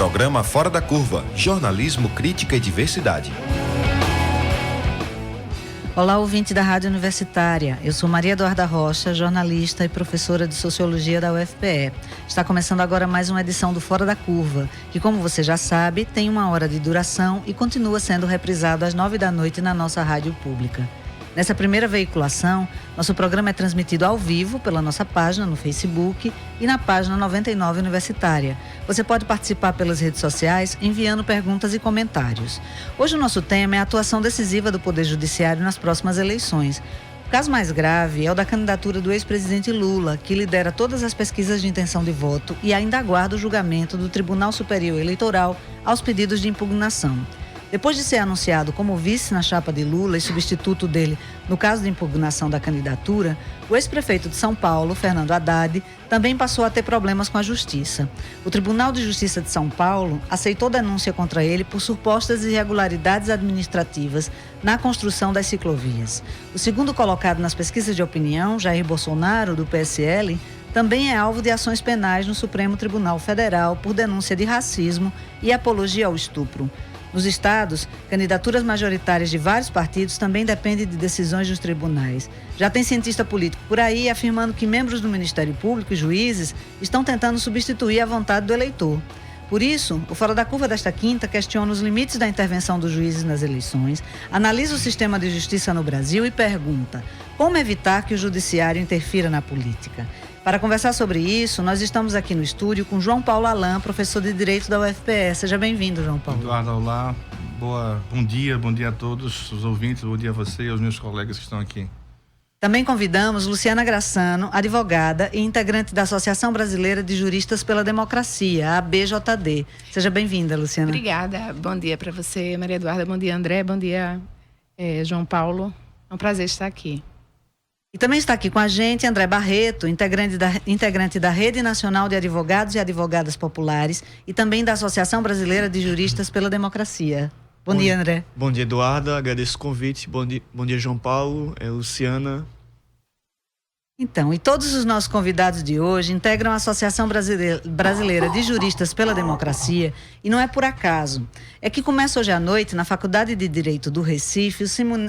Programa Fora da Curva, jornalismo, crítica e diversidade. Olá, ouvinte da Rádio Universitária. Eu sou Maria Eduarda Rocha, jornalista e professora de Sociologia da UFPE. Está começando agora mais uma edição do Fora da Curva, que, como você já sabe, tem 1 hora de duração e continua sendo reprisado às 9 da noite na nossa rádio pública. Nessa primeira veiculação, nosso programa é transmitido ao vivo pela nossa página no Facebook e na página 99 Universitária. Você pode participar pelas redes sociais enviando perguntas e comentários. Hoje o nosso tema é a atuação decisiva do Poder Judiciário nas próximas eleições. O caso mais grave é o da candidatura do ex-presidente Lula, que lidera todas as pesquisas de intenção de voto e ainda aguarda o julgamento do Tribunal Superior Eleitoral aos pedidos de impugnação. Depois de ser anunciado como vice na chapa de Lula e substituto dele no caso de impugnação da candidatura, o ex-prefeito de São Paulo, Fernando Haddad, também passou a ter problemas com a Justiça. O Tribunal de Justiça de São Paulo aceitou denúncia contra ele por supostas irregularidades administrativas na construção das ciclovias. O segundo colocado nas pesquisas de opinião, Jair Bolsonaro, do PSL, também é alvo de ações penais no Supremo Tribunal Federal por denúncia de racismo e apologia ao estupro. Nos estados, candidaturas majoritárias de vários partidos também dependem de decisões dos tribunais. Já tem cientista político por aí afirmando que membros do Ministério Público e juízes estão tentando substituir a vontade do eleitor. Por isso, o Fora da Curva desta quinta questiona os limites da intervenção dos juízes nas eleições, analisa o sistema de justiça no Brasil e pergunta: como evitar que o judiciário interfira na política? Para conversar sobre isso, nós estamos aqui no estúdio com João Paulo Alan, professor de Direito da UFPE. Seja bem-vindo, João Paulo. Eduardo, olá. Bom dia a todos os ouvintes, bom dia a você e aos meus colegas que estão aqui. Também convidamos Luciana Grassano, advogada e integrante da Associação Brasileira de Juristas pela Democracia, a ABJD. Seja bem-vinda, Luciana. Obrigada. Bom dia para você, Maria Eduarda. Bom dia, André. Bom dia, João Paulo. É um prazer estar aqui. E também está aqui com a gente André Barreto, integrante da Rede Nacional de Advogados e Advogadas Populares e também da Associação Brasileira de Juristas pela Democracia. Bom dia, André. Bom dia, Eduarda. Agradeço o convite. Bom dia, João Paulo, Luciana. Então, e todos os nossos convidados de hoje integram a Associação Brasileira de Juristas pela Democracia e não é por acaso. É que começa hoje à noite, na Faculdade de Direito do Recife,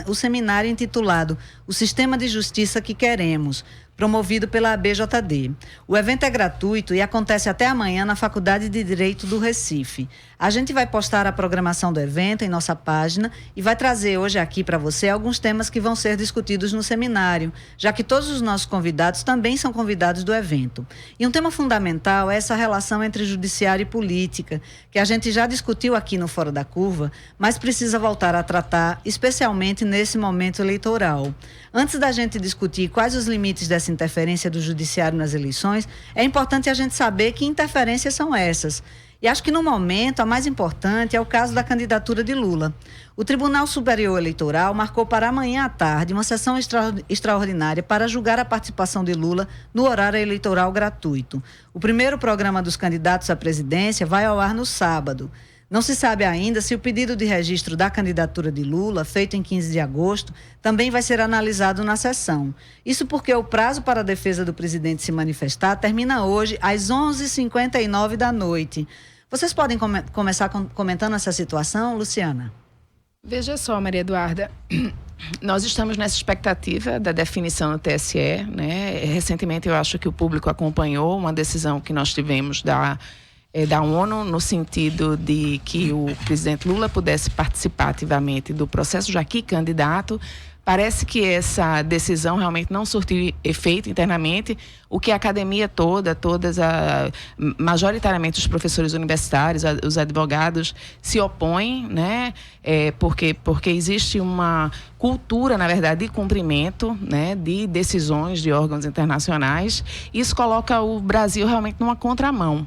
o seminário intitulado O Sistema de Justiça que Queremos, promovido pela ABJD. O evento é gratuito e acontece até amanhã na Faculdade de Direito do Recife. A gente vai postar a programação do evento em nossa página e vai trazer hoje aqui para você alguns temas que vão ser discutidos no seminário, já que todos os nossos convidados também são convidados do evento. E um tema fundamental é essa relação entre judiciário e política, que a gente já discutiu aqui no Fora da Curva, mas precisa voltar a tratar, especialmente nesse momento eleitoral. Antes da gente discutir quais os limites dessa interferência do judiciário nas eleições, é importante a gente saber que interferências são essas. E acho que no momento a mais importante é o caso da candidatura de Lula. O Tribunal Superior Eleitoral marcou para amanhã à tarde uma sessão extraordinária para julgar a participação de Lula no horário eleitoral gratuito. O primeiro programa dos candidatos à presidência vai ao ar no sábado. Não se sabe ainda se o pedido de registro da candidatura de Lula, feito em 15 de agosto, também vai ser analisado na sessão. Isso porque o prazo para a defesa do presidente se manifestar termina hoje às 11h59 da noite. Vocês podem começar comentando essa situação, Luciana? Veja só, Maria Eduarda, nós estamos nessa expectativa da definição do TSE, né? Recentemente eu acho que o público acompanhou uma decisão que nós tivemos da ONU, no sentido de que o presidente Lula pudesse participar ativamente do processo, já que candidato. Parece que essa decisão realmente não surtiu efeito internamente, o que a academia majoritariamente os professores universitários, os advogados, se opõem, né? Porque existe uma cultura, na verdade, de cumprimento, né, de decisões de órgãos internacionais. Isso coloca o Brasil realmente numa contramão.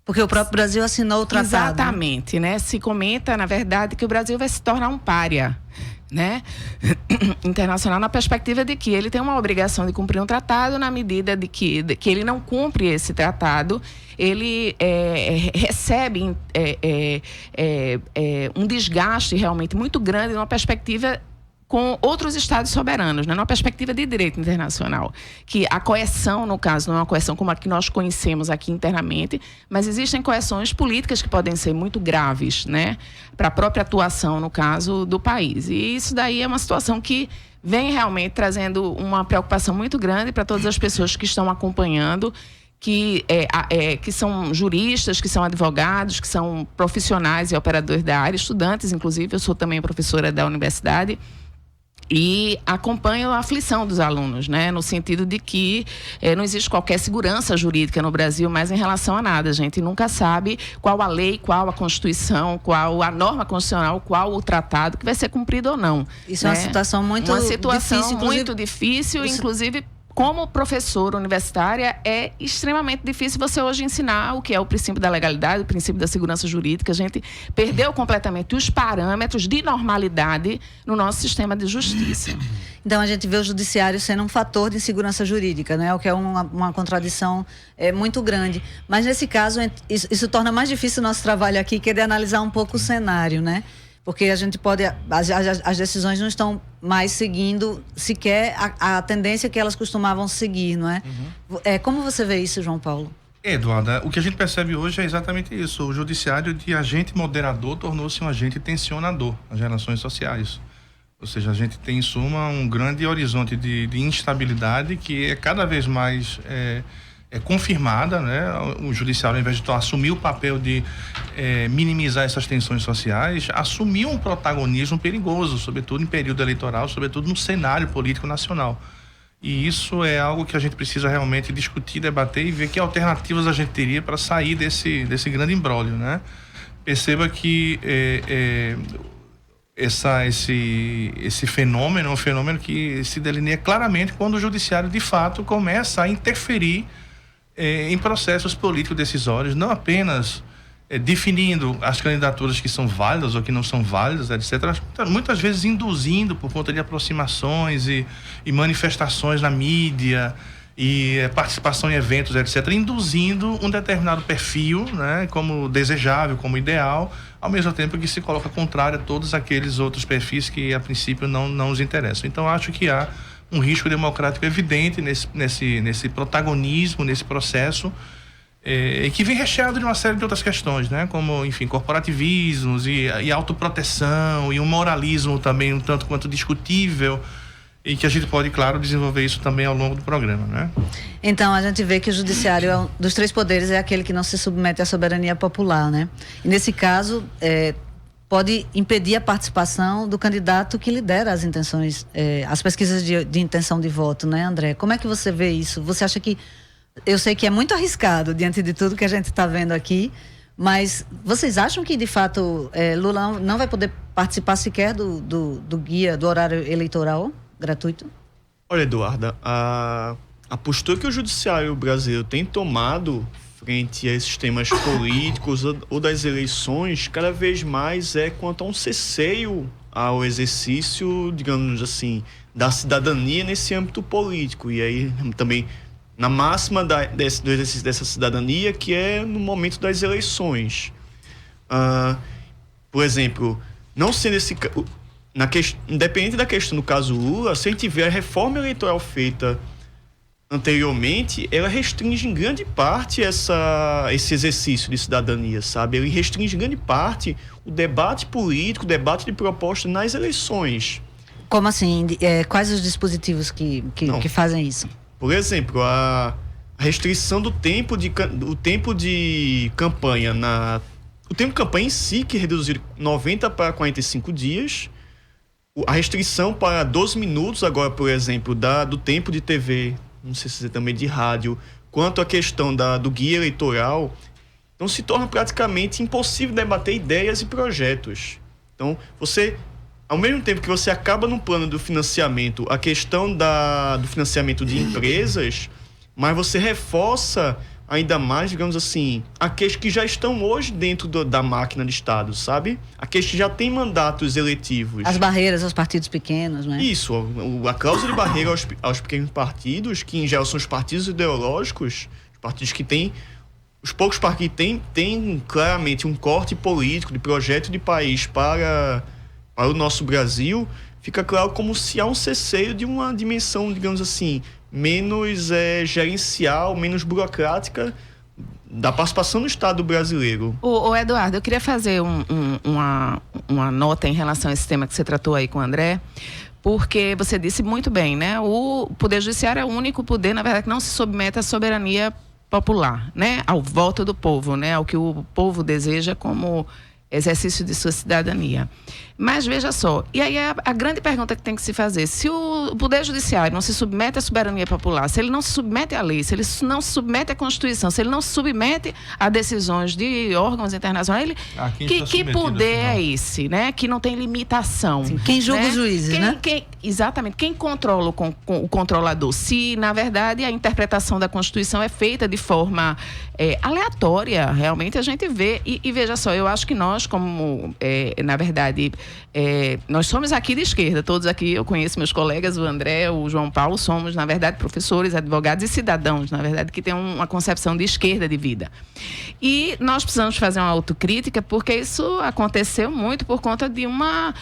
Porque o próprio Brasil assinou o tratado. Exatamente, né? Se comenta, na verdade, que o Brasil vai se tornar um pária, né? internacional, na perspectiva de que ele tem uma obrigação de cumprir um tratado, na medida de que ele não cumpre esse tratado, ele recebe um desgaste realmente muito grande numa perspectiva com outros estados soberanos, né, numa perspectiva de direito internacional. Que a coerção, no caso, não é uma coerção como a que nós conhecemos aqui internamente, mas existem coerções políticas que podem ser muito graves, né, para a própria atuação, no caso, do país. E isso daí é uma situação que vem realmente trazendo uma preocupação muito grande para todas as pessoas que estão acompanhando, que são juristas, que são advogados, que são profissionais e operadores da área, estudantes, inclusive. Eu sou também professora da universidade. E acompanho a aflição dos alunos, né? No sentido de que não existe qualquer segurança jurídica no Brasil, mas em relação a nada. A gente nunca sabe qual a lei, qual a Constituição, qual a norma constitucional, qual o tratado que vai ser cumprido ou não. Isso, né? É uma situação muito difícil, muito difícil, inclusive. Como professora universitária, é extremamente difícil você hoje ensinar o que é o princípio da legalidade, o princípio da segurança jurídica. A gente perdeu completamente os parâmetros de normalidade no nosso sistema de justiça. Então, a gente vê o judiciário sendo um fator de insegurança jurídica, né? O que é uma contradição muito grande. Mas, nesse caso, isso torna mais difícil o nosso trabalho aqui, que é de analisar um pouco o cenário, né? Porque a gente pode... As decisões não estão mais seguindo sequer a tendência que elas costumavam seguir, não é? Como você vê isso, João Paulo? Eduarda, o que a gente percebe hoje é exatamente isso. O judiciário, de agente moderador, tornou-se um agente tensionador nas relações sociais. Ou seja, a gente tem, em suma, um grande horizonte de instabilidade que é cada vez mais... confirmada, né? O judiciário, ao invés de assumir o papel de minimizar essas tensões sociais, assumiu um protagonismo perigoso, sobretudo em período eleitoral, sobretudo no cenário político nacional. E isso é algo que a gente precisa realmente discutir, debater e ver que alternativas a gente teria para sair desse grande imbróglio, né? Perceba que esse fenômeno é um fenômeno que se delineia claramente quando o judiciário, de fato, começa a interferir em processos políticos decisórios, não apenas definindo as candidaturas que são válidas ou que não são válidas, etc. Muitas vezes induzindo por conta de aproximações e manifestações na mídia e participação em eventos, etc., induzindo um determinado perfil, né, como desejável, como ideal, ao mesmo tempo que se coloca contrário a todos aqueles outros perfis que, a princípio, não nos interessam. Então, acho que há um risco democrático evidente nesse protagonismo, nesse processo, que vem recheado de uma série de outras questões, né? Como, enfim, corporativismos e autoproteção e um moralismo também um tanto quanto discutível, e que a gente pode, claro, desenvolver isso também ao longo do programa, né? Então, a gente vê que o judiciário, dos três poderes, é aquele que não se submete à soberania popular, né? E nesse caso, pode impedir a participação do candidato que lidera as intenções, as pesquisas de intenção de voto, né, André? Como é que você vê isso? Você acha que... Eu sei que é muito arriscado diante de tudo que a gente está vendo aqui, mas vocês acham que, de fato, Lula não vai poder participar sequer do guia, do horário eleitoral gratuito? Olha, Eduarda, a postura que o judiciário brasileiro tem tomado frente a esses temas políticos ou das eleições, cada vez mais quanto a um cesseio ao exercício, digamos assim, da cidadania nesse âmbito político. E aí também na máxima do exercício dessa cidadania, que é no momento das eleições. Por exemplo, não sendo independente da questão do caso Lula, se a gente tiver a reforma eleitoral feita anteriormente, ela restringe em grande parte esse exercício de cidadania, sabe? Ele restringe em grande parte o debate político, o debate de proposta nas eleições. Como assim? Quais os dispositivos que fazem isso? Por exemplo, a restrição do tempo de campanha o tempo de campanha em si, que é reduzido 90 para 45 dias. A restrição para 12 minutos agora, por exemplo, do tempo de TV, não sei se também de rádio, quanto à questão do guia eleitoral, então se torna praticamente impossível debater ideias e projetos. Então, ao mesmo tempo que você acaba no plano do financiamento, a questão do financiamento de empresas, mas você reforça ainda mais, digamos assim, aqueles que já estão hoje dentro da máquina de Estado, sabe? Aqueles que já têm mandatos eletivos. As barreiras aos partidos pequenos, né? Isso, a cláusula de barreira aos pequenos partidos, que em geral são os partidos ideológicos, os partidos que têm, os poucos partidos que têm claramente um corte político, de projeto de país para o nosso Brasil, fica claro como se há um cesseio de uma dimensão, digamos assim, menos gerencial, menos burocrática da participação do Estado brasileiro. O Eduardo, eu queria fazer uma nota em relação a esse tema que você tratou aí com o André, porque você disse muito bem, né? O Poder Judiciário é o único poder, na verdade, que não se submete à soberania popular, né? Ao voto do povo, né? Ao que o povo deseja como exercício de sua cidadania. Mas veja só, e aí a grande pergunta que tem que se fazer: se o Poder Judiciário não se submete à soberania popular, se ele não se submete à lei, se ele não se submete à Constituição, se ele não se submete a decisões de órgãos internacionais, que poder é esse, né? Que não tem limitação. Sim, quem julga, né? Os juízes, né? Exatamente. Quem controla o controlador? Se, na verdade, a interpretação da Constituição é feita de forma aleatória, realmente a gente vê. E veja só, eu acho que nós, como, na verdade, nós somos aqui de esquerda, todos aqui, eu conheço meus colegas, o André, o João Paulo, somos, na verdade, professores, advogados e cidadãos, na verdade, que têm uma concepção de esquerda de vida. E nós precisamos fazer uma autocrítica, porque isso aconteceu muito por conta de uma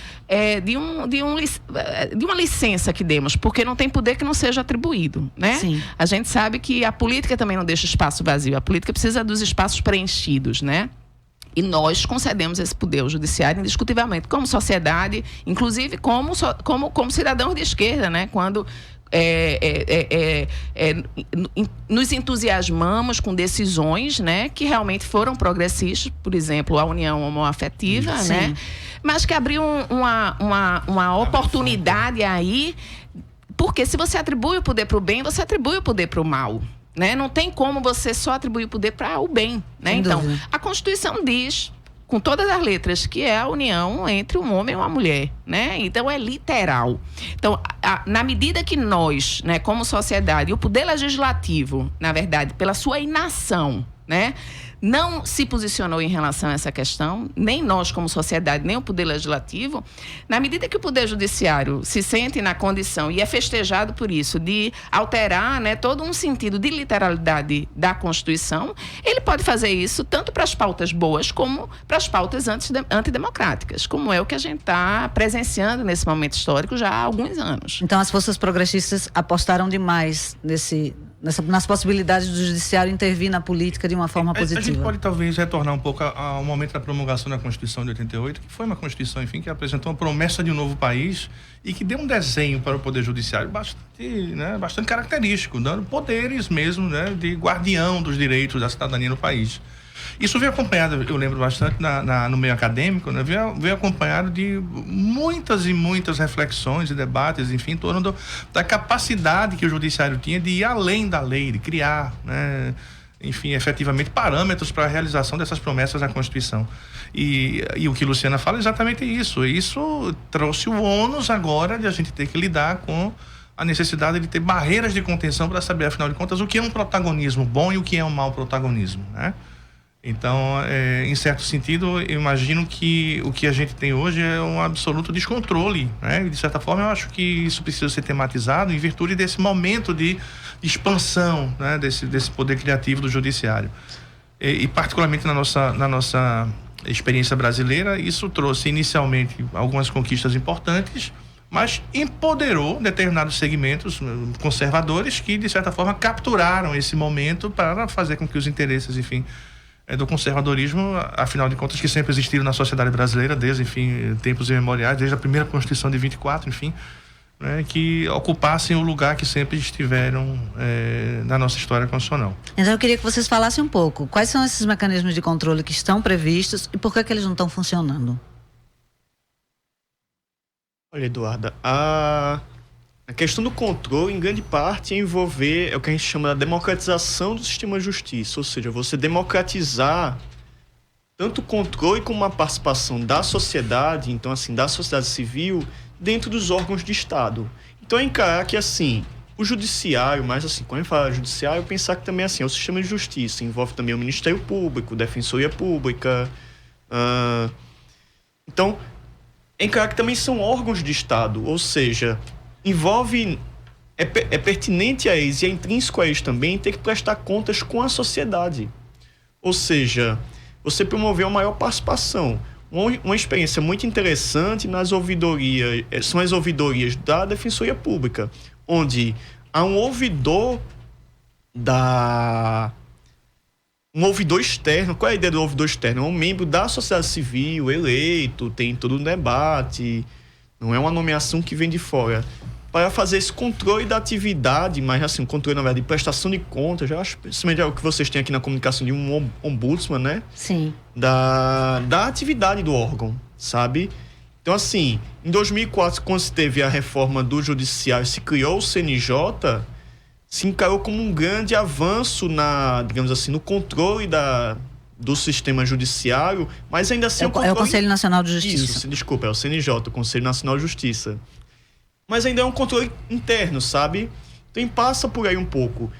licença que demos, porque não tem poder que não seja atribuído, né? Sim. A gente sabe que a política também não deixa espaço vazio, a política precisa dos espaços preenchidos, né? E nós concedemos esse poder ao judiciário indiscutivelmente, como sociedade, inclusive como cidadãos de esquerda, né? Quando nos entusiasmamos com decisões, né, que realmente foram progressistas, por exemplo, a união homoafetiva, né? Mas que abriu uma oportunidade aí, porque se você atribui o poder para o bem, você atribui o poder para o mal. Né? Não tem como você só atribuir o poder para o bem, né? Então, a Constituição diz, com todas as letras, que é a união entre um homem e uma mulher, né? Então, é literal. Então, na medida que nós, né, como sociedade, o poder legislativo, na verdade, pela sua inação, né, não se posicionou em relação a essa questão, nem nós como sociedade, nem o Poder Legislativo, na medida que o Poder Judiciário se sente na condição, e é festejado por isso, de alterar, né, todo um sentido de literalidade da Constituição, ele pode fazer isso tanto para as pautas boas como para as pautas antidemocráticas, como é o que a gente está presenciando nesse momento histórico já há alguns anos. Então as forças progressistas apostaram demais nas possibilidades do judiciário intervir na política de uma forma positiva. A gente pode talvez retornar um pouco ao momento da promulgação da Constituição de 88, que foi uma Constituição, enfim, que apresentou uma promessa de um novo país e que deu um desenho para o Poder Judiciário bastante característico, dando poderes mesmo, né, de guardião dos direitos da cidadania no país. Isso veio acompanhado, eu lembro bastante, no meio acadêmico, né, veio acompanhado de muitas e muitas reflexões e debates, enfim, em torno da capacidade que o judiciário tinha de ir além da lei, de criar, né, enfim, efetivamente parâmetros para a realização dessas promessas da Constituição. E o que Luciana fala é exatamente isso. Isso trouxe o ônus agora de a gente ter que lidar com a necessidade de ter barreiras de contenção para saber, afinal de contas, o que é um protagonismo bom e o que é um mau protagonismo, né? Então, em certo sentido, eu imagino que o que a gente tem hoje é um absoluto descontrole, né? E, de certa forma, eu acho que isso precisa ser tematizado em virtude desse momento de expansão, né? desse poder criativo do judiciário. E particularmente na nossa experiência brasileira, isso trouxe inicialmente algumas conquistas importantes, mas empoderou determinados segmentos conservadores que, de certa forma, capturaram esse momento para fazer com que os interesses, enfim, do conservadorismo, afinal de contas, que sempre existiram na sociedade brasileira, desde, enfim, tempos imemoriais, desde a primeira Constituição de 24, enfim, né, que ocupassem o lugar que sempre estiveram na nossa história constitucional. Então eu queria que vocês falassem um pouco, quais são esses mecanismos de controle que estão previstos e por que eles não estão funcionando? Olha, Eduarda, a questão do controle, em grande parte, é envolver o que a gente chama de democratização do sistema de justiça, ou seja, você democratizar tanto o controle como a participação da sociedade, então, assim, da sociedade civil, dentro dos órgãos de Estado. Então, é encarar que, assim, o judiciário, mas, assim, quando a gente fala judiciário, pensar que também, assim, é o sistema de justiça, envolve também o Ministério Público, Defensoria Pública, então, é encarar que também são órgãos de Estado, ou seja, envolve, é pertinente a eles e é intrínseco a eles também ter que prestar contas com a sociedade. Ou seja, você promover uma maior participação. Uma experiência muito interessante nas ouvidorias, são as ouvidorias da Defensoria Pública, onde há um ouvidor externo. Qual é a ideia do ouvidor externo? É um membro da sociedade civil, eleito, tem todo um debate, não é uma nomeação que vem de fora, para fazer esse controle da atividade, mas assim, um controle, na verdade, de prestação de contas. Eu acho que é o que vocês têm aqui na comunicação de um ombudsman, né? Sim. Da atividade do órgão, sabe? Então, assim, em 2004, quando se teve a reforma do judiciário, se criou o CNJ, se encarou como um grande avanço digamos assim, no controle do sistema judiciário, mas ainda assim... É o Conselho Nacional de Justiça. Isso, desculpa, é o CNJ, o Conselho Nacional de Justiça. Mas ainda é um controle interno, sabe? Então passa por aí um pouco.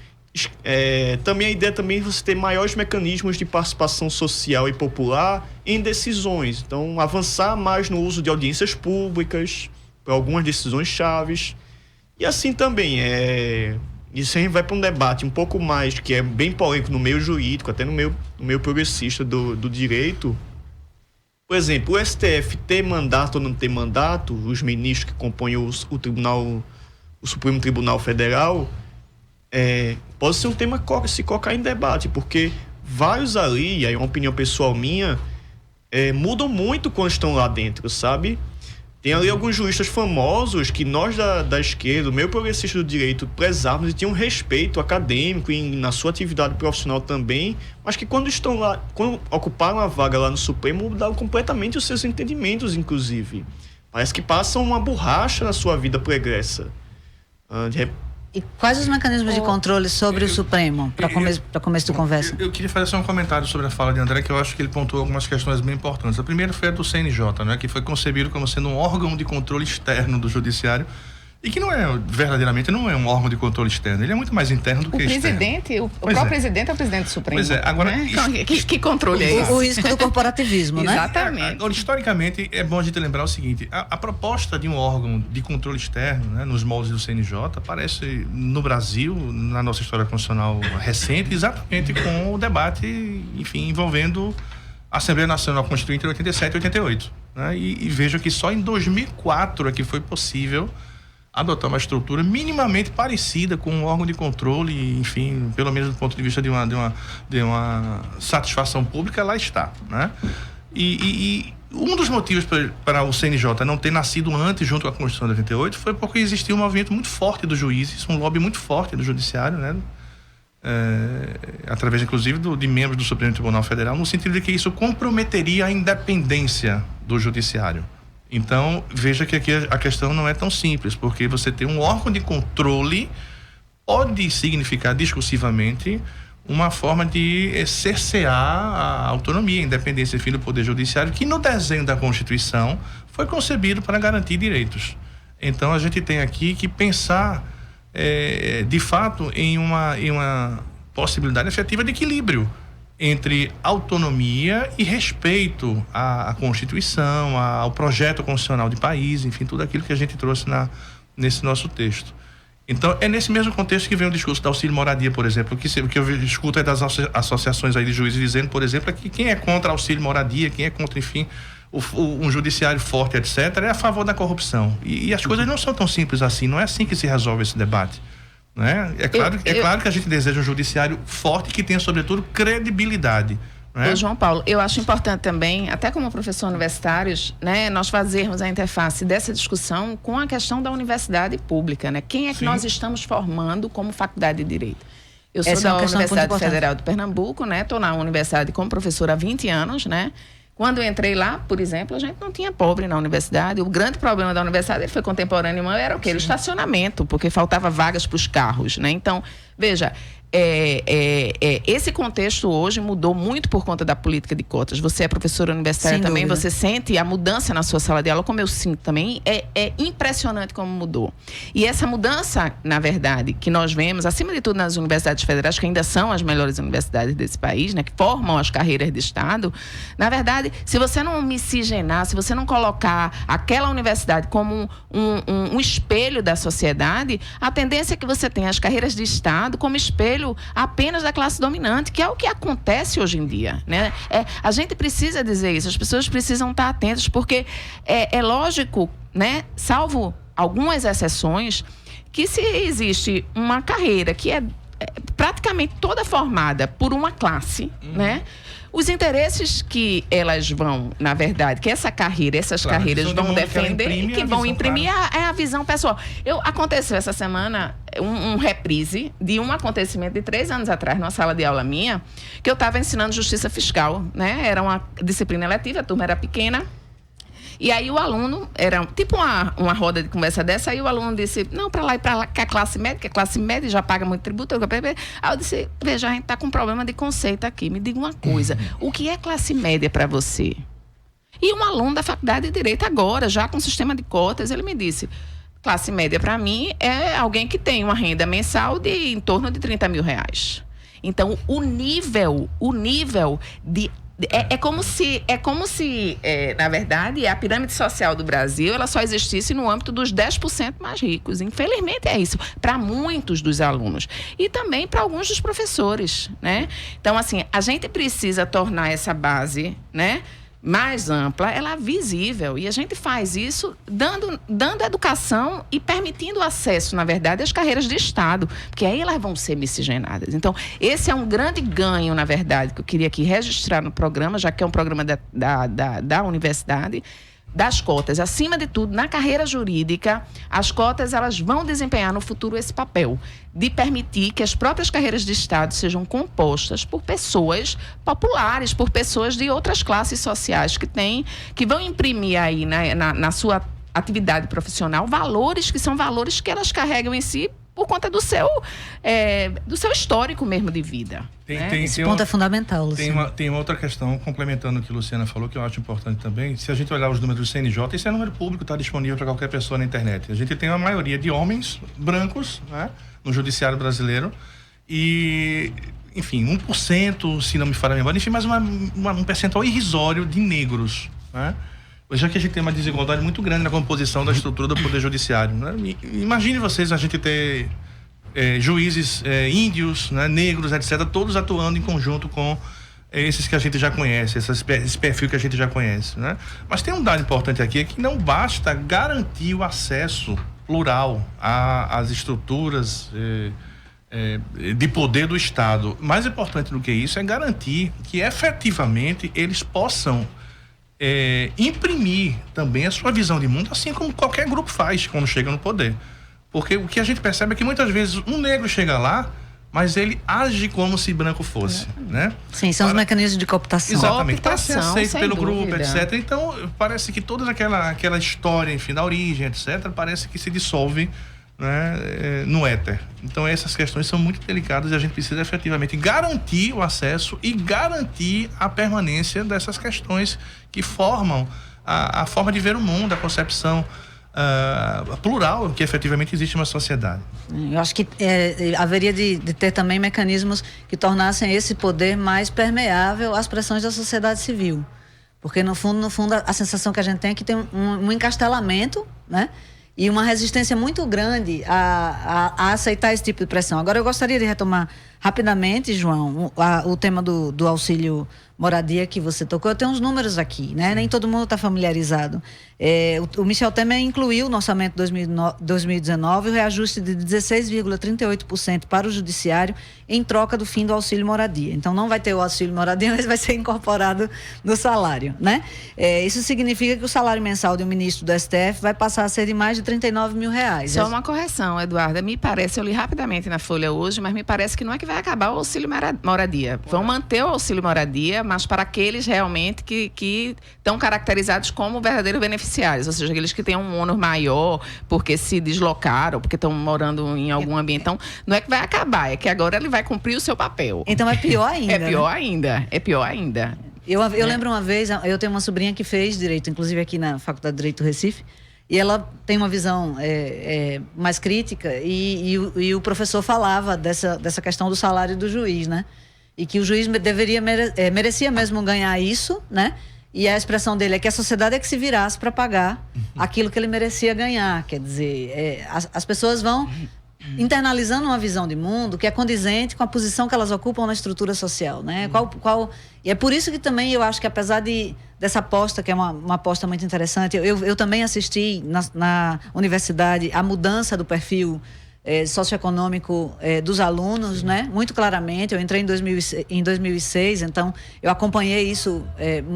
Também a ideia também é você ter maiores mecanismos de participação social e popular em decisões. Então, avançar mais no uso de audiências públicas para algumas decisões chaves. E assim também, isso a gente vai para um debate um pouco mais, que é bem polêmico no meio jurídico, até no meio progressista do direito. Por exemplo, o STF ter mandato ou não ter mandato, os ministros que compõem o Supremo Tribunal Federal, pode ser um tema que se colocar em debate, porque vários ali, e aí é uma opinião pessoal minha, mudam muito quando estão lá dentro, sabe? Tem ali alguns juristas famosos que nós da esquerda, o meio progressista do direito, prezávamos e tinham respeito acadêmico e na sua atividade profissional também, mas que quando estão lá, quando ocuparam a vaga lá no Supremo, mudaram completamente os seus entendimentos, inclusive. Parece que passam uma borracha na sua vida pregressa. E quais os mecanismos de controle sobre o Supremo, para começo da conversa? Eu queria fazer só um comentário sobre a fala de André, que eu acho que ele pontuou algumas questões bem importantes. A primeira foi a do CNJ, né, que foi concebido como sendo um órgão de controle externo do Judiciário, e que verdadeiramente não é um órgão de controle externo, ele é muito mais interno do que externo. O próprio presidente é o presidente do Supremo. Pois é, agora... Né? Que controle é esse? O risco do corporativismo, né? Exatamente. Agora, historicamente, é bom a gente lembrar o seguinte, a proposta de um órgão de controle externo, né, nos moldes do CNJ, aparece no Brasil, na nossa história constitucional recente, exatamente com o debate, enfim, envolvendo a Assembleia Nacional Constituinte em 87 e 88. Né? E veja que só em 2004 é que foi possível adotar uma estrutura minimamente parecida com um órgão de controle, enfim, pelo menos do ponto de vista de uma satisfação pública, lá está, né? E um dos motivos para o CNJ não ter nascido antes, junto com a Constituição de 88, foi porque existia um movimento muito forte dos juízes, um lobby muito forte do Judiciário, né? Através, inclusive, de membros do Supremo Tribunal Federal, no sentido de que isso comprometeria a independência do Judiciário. Então, veja que aqui a questão não é tão simples, porque você ter um órgão de controle pode significar discursivamente uma forma de cercear a autonomia, a independência, enfim, do Poder Judiciário, que no desenho da Constituição foi concebido para garantir direitos. Então, a gente tem aqui que pensar, de fato, em uma possibilidade efetiva de equilíbrio entre autonomia e respeito à Constituição, ao projeto constitucional de país, enfim, tudo aquilo que a gente trouxe nesse nosso texto. Então, é nesse mesmo contexto que vem o discurso da auxílio-moradia, por exemplo, que eu escuto das associações aí de juízes dizendo, por exemplo, que quem é contra auxílio-moradia, quem é contra, enfim, um judiciário forte, etc., é a favor da corrupção. E as coisas não são tão simples assim, não é assim que se resolve esse debate. Né? É claro que a gente deseja um judiciário forte que tenha, sobretudo, credibilidade. Né? Ô, João Paulo, eu acho importante também, até como professor universitários, né, nós fazermos a interface dessa discussão com a questão da universidade pública. Né? Quem é que nós estamos formando como faculdade de Direito? Eu sou da Universidade Federal de Pernambuco, né? Estou na universidade como professora há 20 anos, né? Quando eu entrei lá, por exemplo, a gente não tinha pobre na universidade. O grande problema da universidade, ele foi contemporâneo, era o quê? O estacionamento, porque faltava vagas para os carros, né? Então, veja, esse contexto hoje mudou muito por conta da política de cotas. Você é professora universitária também, você sente a mudança na sua sala de aula, como eu sinto também, é impressionante como mudou. E essa mudança, na verdade, que nós vemos, acima de tudo nas universidades federais, que ainda são as melhores universidades desse país, né, que formam as carreiras de Estado, na verdade, se você não miscigenar, se você não colocar aquela universidade como um espelho da sociedade, a tendência é que você tenha as carreiras de Estado Estado como espelho apenas da classe dominante, que é o que acontece hoje em dia, né? A gente precisa dizer isso, as pessoas precisam estar atentas, porque é lógico, né? Salvo algumas exceções, que se existe uma carreira que é praticamente toda formada por uma classe, né? Os interesses que elas vão, na verdade, que essas carreiras vão defender e que vão imprimir é a visão pessoal. Aconteceu essa semana um reprise de um acontecimento de 3 anos atrás, numa sala de aula minha, que eu estava ensinando justiça fiscal, né? Era uma disciplina eletiva, a turma era pequena. E aí o aluno, era tipo uma roda de conversa dessa, aí o aluno disse, não, para lá e para lá, que a classe média já paga muito tributo. Aí eu disse, veja, a gente está com um problema de conceito aqui, me diga uma coisa, o que é classe média para você? E um aluno da faculdade de Direito agora, já com sistema de cotas, ele me disse, classe média para mim é alguém que tem uma renda mensal de em torno de 30 mil reais. Então, o nível de É como se, na verdade, a pirâmide social do Brasil, ela só existisse no âmbito dos 10% mais ricos. Infelizmente é isso, para muitos dos alunos. E também para alguns dos professores, né? Então, assim, a gente precisa tornar essa base, né, mais ampla, ela visível. E a gente faz isso dando educação e permitindo acesso, na verdade, às carreiras de Estado, porque aí elas vão ser miscigenadas. Então, esse é um grande ganho, na verdade, que eu queria aqui registrar no programa, já que é um programa da universidade, das cotas. Acima de tudo, na carreira jurídica, as cotas elas vão desempenhar no futuro esse papel de permitir que as próprias carreiras de Estado sejam compostas por pessoas populares, por pessoas de outras classes sociais que vão imprimir aí na sua atividade profissional valores que são valores que elas carregam em si por conta do seu histórico mesmo de vida. Esse ponto é fundamental, Luciana. Tem uma outra questão, complementando o que a Luciana falou, que eu acho importante também. Se a gente olhar os números do CNJ, esse é número público, está disponível para qualquer pessoa na internet. A gente tem uma maioria de homens brancos, né, no judiciário brasileiro e, enfim, 1%, se não me falha a memória, enfim, mas um percentual irrisório de negros, né? Já que a gente tem uma desigualdade muito grande na composição da estrutura do Poder Judiciário, né? Imagine vocês a gente ter juízes índios, né, negros, etc., todos atuando em conjunto com esses que a gente já conhece, esse perfil que a gente já conhece, né? Mas tem um dado importante aqui, é que não basta garantir o acesso plural às estruturas de poder do Estado. Mais importante do que isso é garantir que efetivamente eles possam imprimir também a sua visão de mundo, assim como qualquer grupo faz quando chega no poder. Porque o que a gente percebe é que muitas vezes um negro chega lá, mas ele age como se branco fosse, né? Sim, são os mecanismos de cooptação. Exatamente, para ser aceito pelo grupo, dúvida. etc. Então, parece que toda aquela história, enfim, da origem, etc., parece que se dissolve, né, no éter. Então, essas questões são muito delicadas e a gente precisa efetivamente garantir o acesso e garantir a permanência dessas questões que formam a forma de ver o mundo, a concepção plural que efetivamente existe uma sociedade. Eu acho que haveria de ter também mecanismos que tornassem esse poder mais permeável às pressões da sociedade civil. Porque, no fundo, a sensação que a gente tem é que tem um encastelamento, né? E uma resistência muito grande a aceitar esse tipo de pressão. Agora, eu gostaria de retomar rapidamente, João, o tema do auxílio moradia que você tocou. Eu tenho uns números aqui, né? Nem todo mundo está familiarizado. O Michel Temer incluiu no orçamento 2019 o reajuste de 16,38% para o judiciário em troca do fim do auxílio moradia. Então, não vai ter o auxílio moradia, mas vai ser incorporado no salário, né? Isso significa que o salário mensal de um ministro do STF vai passar a ser de mais de 39 mil reais. Só uma correção, Eduarda. Me parece, eu li rapidamente na Folha hoje, mas me parece que não é que vai acabar o auxílio moradia. Vão manter o auxílio moradia, mas para aqueles realmente que estão caracterizados como verdadeiros beneficiários, ou seja, aqueles que têm um ônus maior porque se deslocaram, porque estão morando em algum ambiente. Então, não é que vai acabar, é que agora ele vai cumprir o seu papel. Então é pior ainda. É pior ainda. Eu lembro uma vez, eu tenho uma sobrinha que fez Direito, inclusive aqui na Faculdade de Direito do Recife, e ela tem uma visão mais crítica e o professor falava dessa questão do salário do juiz, né? E que o juiz merecia mesmo ganhar isso, né? E a expressão dele é que a sociedade é que se virasse para pagar aquilo que ele merecia ganhar. Quer dizer, as pessoas vão internalizando uma visão de mundo que é condizente com a posição que elas ocupam na estrutura social, né? E é por isso que também eu acho que, apesar dessa aposta, que é uma aposta muito interessante, eu também assisti na universidade a mudança do perfil socioeconômico dos alunos, né? Muito claramente. Eu entrei em 2006, então eu acompanhei isso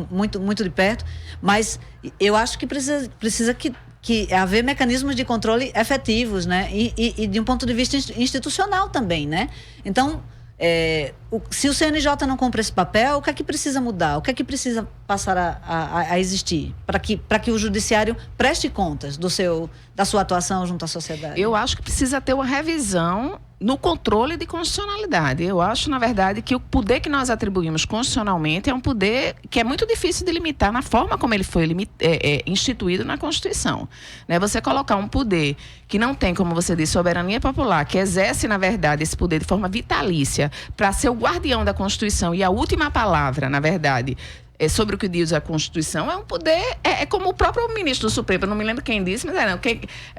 muito, muito de perto, mas eu acho que precisa que haver mecanismos de controle efetivos, né? E de um ponto de vista institucional também, né? Então, se o CNJ não cumpre esse papel, o que é que precisa mudar? O que é que precisa passar a existir para que o judiciário preste contas da sua atuação junto à sociedade? Eu acho que precisa ter uma revisão no controle de constitucionalidade. Eu acho, na verdade, que o poder que nós atribuímos constitucionalmente é um poder que é muito difícil de limitar na forma como ele foi instituído na Constituição. Né? Você colocar um poder que não tem, como você disse, soberania popular, que exerce, na verdade, esse poder de forma vitalícia para ser o guardião da Constituição e a última palavra, na verdade, sobre o que diz a Constituição, é um poder, é como o próprio ministro do Supremo, eu não me lembro quem disse, mas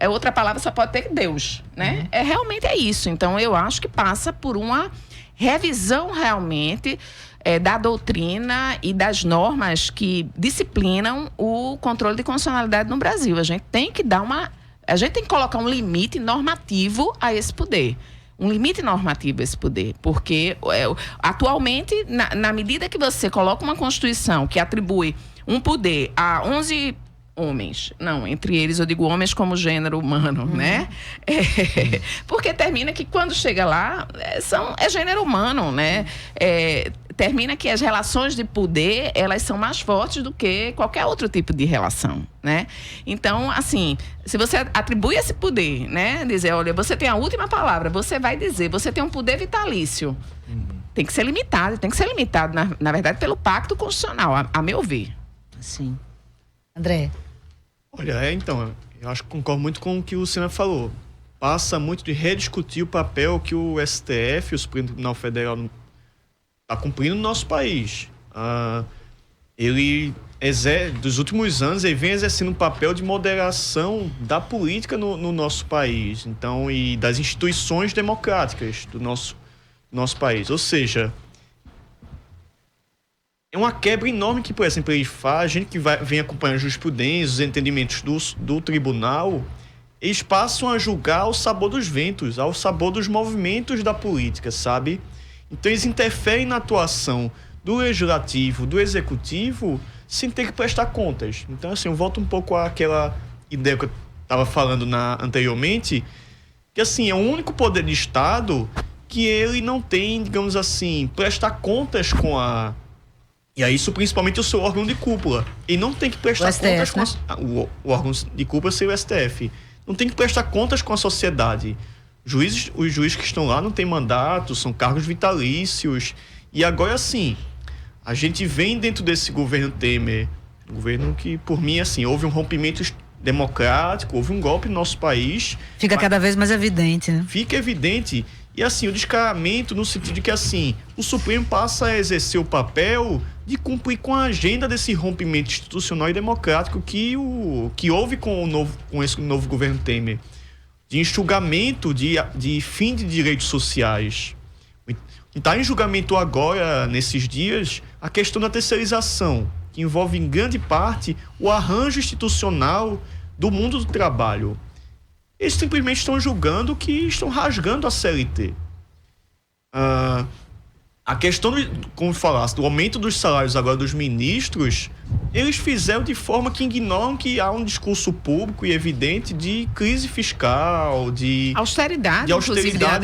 outra palavra só pode ter Deus, né? Realmente é isso. Então, eu acho que passa por uma revisão realmente da doutrina e das normas que disciplinam o controle de constitucionalidade no Brasil. A gente tem que colocar um limite normativo a esse poder. Um limite normativo a esse poder, porque atualmente, na medida que você coloca uma Constituição que atribui um poder a 11 homens, não, entre eles eu digo homens como gênero humano, né? Porque termina que quando chega lá, é gênero humano, né? Termina que as relações de poder, elas são mais fortes do que qualquer outro tipo de relação, né? Então, assim, se você atribui esse poder, né? Dizer, olha, você tem a última palavra, você vai dizer, você tem um poder vitalício. Tem que ser limitado, na verdade, pelo pacto constitucional, a meu ver. Sim. André? Olha, então, eu acho que concordo muito com o que o Luciana falou. Passa muito de rediscutir o papel que o STF, o Supremo Tribunal Federal, está cumprindo no nosso país. Ele, dos últimos anos, ele vem exercendo um papel de moderação da política no nosso país, então, e das instituições democráticas do nosso país. Ou seja, é uma quebra enorme que, por exemplo, ele faz. A gente que vem acompanhando a jurisprudência, os entendimentos do tribunal, eles passam a julgar ao sabor dos ventos, ao sabor dos movimentos da política, sabe? Então, eles interferem na atuação do legislativo, do executivo, sem ter que prestar contas. Então, assim, eu volto um pouco àquela ideia que eu estava falando anteriormente, que, assim, é o único poder de Estado que ele não tem, digamos assim, prestar contas com a... E é isso principalmente o seu órgão de cúpula. Ele não tem que prestar contas com o órgão de cúpula seria o STF. Não tem que prestar contas com a sociedade. Os juízes que estão lá não têm mandato, são cargos vitalícios. E agora, assim, a gente vem dentro desse governo Temer, um governo que, por mim, assim, houve um rompimento democrático, houve um golpe no nosso país. Fica cada vez mais evidente, né? Fica evidente. E, assim, o descaramento no sentido de que, assim, o Supremo passa a exercer o papel de cumprir com a agenda desse rompimento institucional e democrático que houve com esse novo governo Temer, de enxugamento, de fim de direitos sociais. Está em julgamento agora, nesses dias, a questão da terceirização, que envolve em grande parte o arranjo institucional do mundo do trabalho. Eles simplesmente estão julgando que estão rasgando a CLT. A questão, como falasse, do aumento dos salários agora dos ministros, eles fizeram de forma que ignoram que há um discurso público e evidente de crise fiscal, de austeridade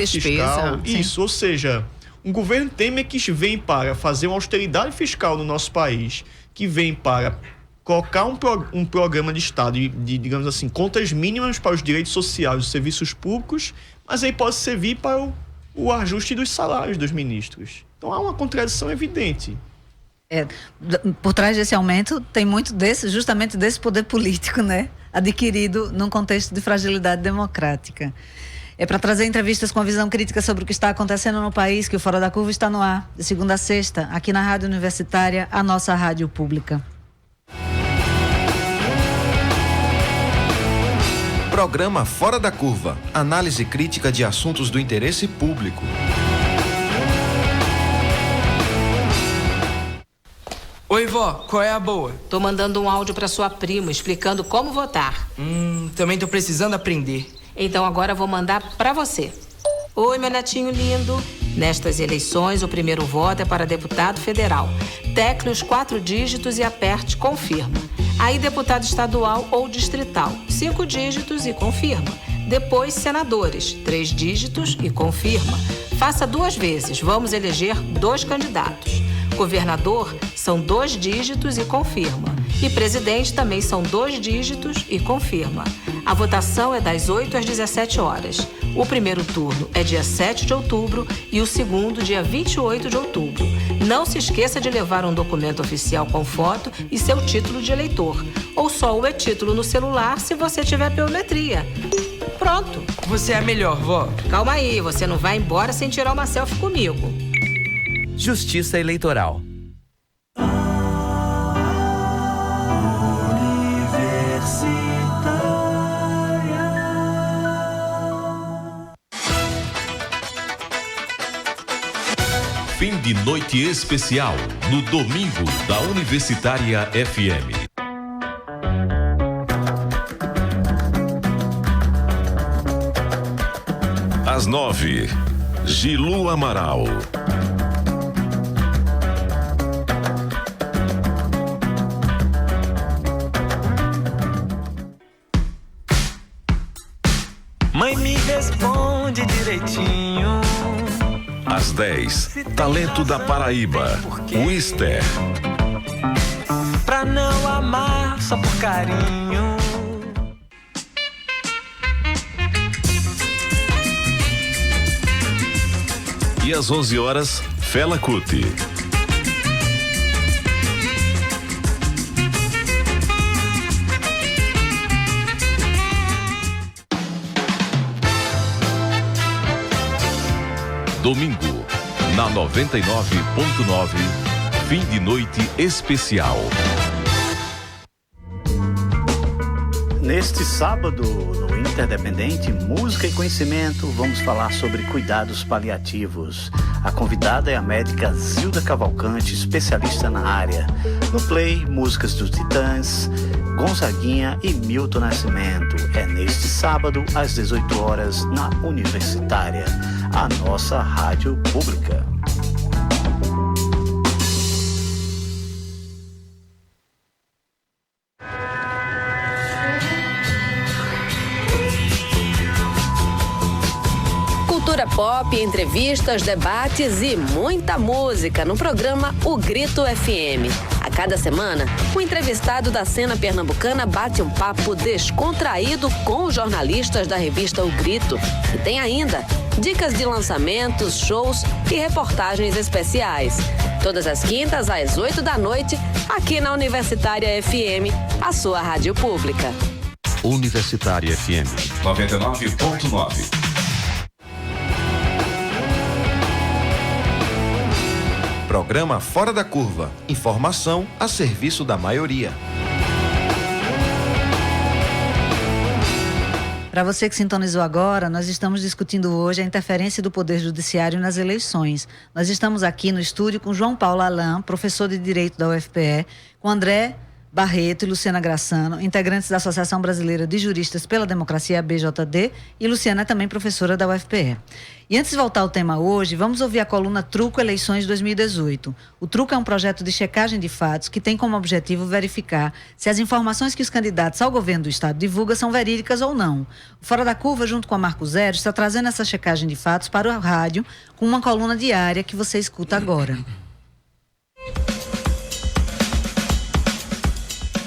fiscal. Isso, ou seja, um governo Temer que vem para fazer uma austeridade fiscal no nosso país, que vem para colocar um programa de Estado de, digamos assim, contas mínimas para os direitos sociais e os serviços públicos, mas aí pode servir para o ajuste dos salários dos ministros. Então há uma contradição evidente. Por trás desse aumento tem muito justamente desse poder político, né? Adquirido num contexto de fragilidade democrática. Para trazer entrevistas com a visão crítica sobre o que está acontecendo no país, que o Fora da Curva está no ar, de segunda a sexta, aqui na Rádio Universitária, a nossa rádio pública. Programa Fora da Curva. Análise crítica de assuntos do interesse público. Oi, vó, qual é a boa? Tô mandando um áudio pra sua prima explicando como votar. Também tô precisando aprender. Então agora vou mandar pra você. Oi, meu netinho lindo. Nestas eleições, o primeiro voto é para deputado federal. Tecle os 4 dígitos e aperte confirma. Aí, deputado estadual ou distrital, 5 dígitos e confirma. Depois, senadores, 3 dígitos e confirma. Faça 2 vezes, vamos eleger 2 candidatos. Governador são 2 dígitos e confirma. E presidente também são 2 dígitos e confirma. A votação é das 8 às 17 horas. O primeiro turno é dia 7 de outubro e o segundo dia 28 de outubro. Não se esqueça de levar um documento oficial com foto e seu título de eleitor. Ou só o e-título no celular se você tiver biometria. Pronto. Você é a melhor, vó. Calma aí, você não vai embora sem tirar uma selfie comigo. Justiça Eleitoral. Fim de noite especial no domingo da Universitária FM. Às 9, Gilu Amaral. Mãe, me responde direitinho. Às 10, Talento da Paraíba, Wister. Pra não amar só por carinho. E às 11 horas, Fela Kuti. Domingo, na 99.9, fim de noite especial. Neste sábado, no Interdependente, Música e Conhecimento, vamos falar sobre cuidados paliativos. A convidada é a médica Zilda Cavalcante, especialista na área. No Play, músicas dos Titãs, Gonzaguinha e Milton Nascimento. É neste sábado, às 18 horas, na Universitária, a nossa rádio pública. Cultura pop, entrevistas, debates e muita música no programa O Grito FM. A cada semana, o entrevistado da cena pernambucana bate um papo descontraído com os jornalistas da revista O Grito. E tem ainda dicas de lançamentos, shows e reportagens especiais. Todas as quintas às 8 da noite, aqui na Universitária FM, a sua rádio pública. Universitária FM 99.9. Programa Fora da Curva. Informação a serviço da maioria. Para você que sintonizou agora, nós estamos discutindo hoje a interferência do Poder Judiciário nas eleições. Nós estamos aqui no estúdio com João Paulo Alain, professor de Direito da UFPE, com André Barreto e Luciana Graçano, integrantes da Associação Brasileira de Juristas pela Democracia, BJD, e Luciana é também professora da UFPE. E antes de voltar ao tema hoje, vamos ouvir a coluna Truco Eleições 2018. O Truco é um projeto de checagem de fatos que tem como objetivo verificar se as informações que os candidatos ao governo do Estado divulgam são verídicas ou não. O Fora da Curva, junto com a Marco Zero, está trazendo essa checagem de fatos para o rádio com uma coluna diária que você escuta agora.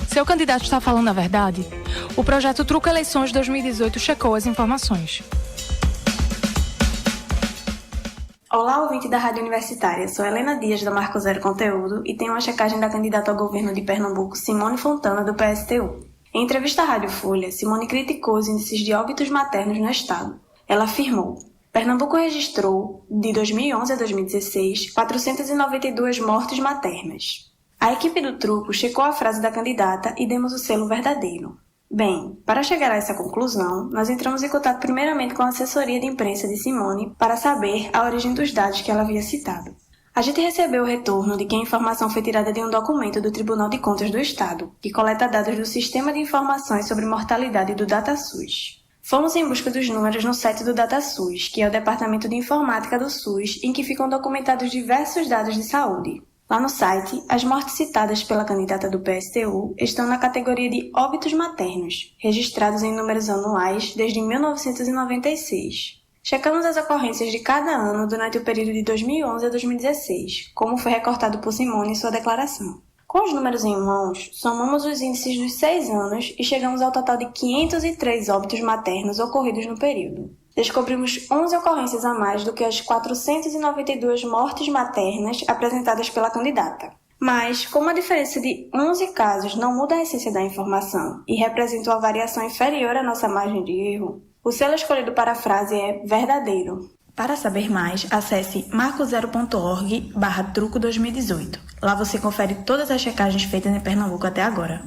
Seu candidato está falando a verdade? O projeto Truco Eleições 2018 checou as informações. Olá, ouvinte da Rádio Universitária. Sou Helena Dias, da Marco Zero Conteúdo, e tenho uma checagem da candidata ao governo de Pernambuco, Simone Fontana, do PSTU. Em entrevista à Rádio Folha, Simone criticou os índices de óbitos maternos no estado. Ela afirmou: Pernambuco registrou, de 2011 a 2016, 492 mortes maternas. A equipe do Truco checou a frase da candidata e demos o selo verdadeiro. Bem, para chegar a essa conclusão, nós entramos em contato primeiramente com a assessoria de imprensa de Simone para saber a origem dos dados que ela havia citado. A gente recebeu o retorno de que a informação foi tirada de um documento do Tribunal de Contas do Estado, que coleta dados do Sistema de Informações sobre Mortalidade do DataSUS. Fomos em busca dos números no site do DataSUS, que é o Departamento de Informática do SUS, em que ficam documentados diversos dados de saúde. Lá no site, as mortes citadas pela candidata do PSTU estão na categoria de óbitos maternos, registrados em números anuais desde 1996. Checamos as ocorrências de cada ano durante o período de 2011 a 2016, como foi recortado por Simone em sua declaração. Com os números em mãos, somamos os índices dos 6 anos e chegamos ao total de 503 óbitos maternos ocorridos no período. Descobrimos 11 ocorrências a mais do que as 492 mortes maternas apresentadas pela candidata. Mas, como a diferença de 11 casos não muda a essência da informação e representa uma variação inferior à nossa margem de erro, o selo escolhido para a frase é verdadeiro. Para saber mais, acesse marcozero.org/truco2018. Lá você confere todas as checagens feitas em Pernambuco até agora.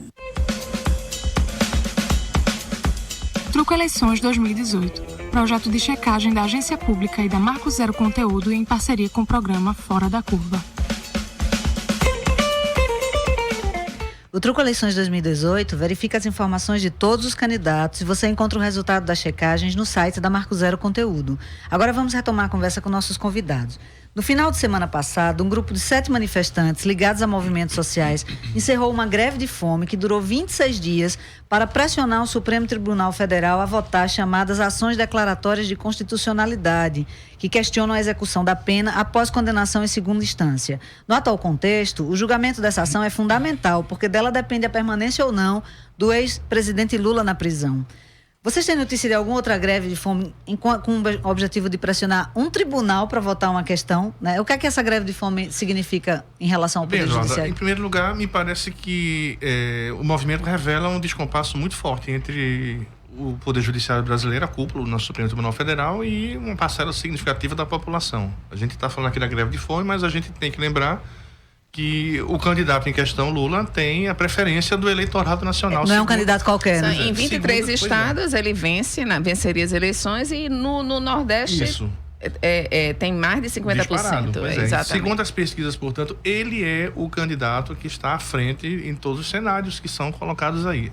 Truco Eleições 2018. Projeto de checagem da Agência Pública e da Marco Zero Conteúdo em parceria com o programa Fora da Curva. O Truco Eleições 2018 verifica as informações de todos os candidatos e você encontra o resultado das checagens no site da Marco Zero Conteúdo. Agora vamos retomar a conversa com nossos convidados. No final de semana passado, um grupo de 7 manifestantes ligados a movimentos sociais encerrou uma greve de fome que durou 26 dias para pressionar o Supremo Tribunal Federal a votar chamadas ações declaratórias de constitucionalidade, que questionam a execução da pena após condenação em segunda instância. No atual contexto, o julgamento dessa ação é fundamental, porque dela depende a permanência ou não do ex-presidente Lula na prisão. Vocês têm notícia de alguma outra greve de fome com o objetivo de pressionar um tribunal para votar uma questão? Né? O que é que essa greve de fome significa em relação ao Poder Judiciário? Em primeiro lugar, me parece que o movimento revela um descompasso muito forte entre o Poder Judiciário brasileiro, a cúpula, o nosso Supremo Tribunal Federal, e uma parcela significativa da população. A gente está falando aqui da greve de fome, mas a gente tem que lembrar que o candidato em questão, Lula, tem a preferência do eleitorado nacional. Não é um candidato qualquer, né? Em 23 estados ele venceria as eleições e no Nordeste tem mais de 50%. Exatamente. Segundo as pesquisas, portanto, ele é o candidato que está à frente em todos os cenários que são colocados aí.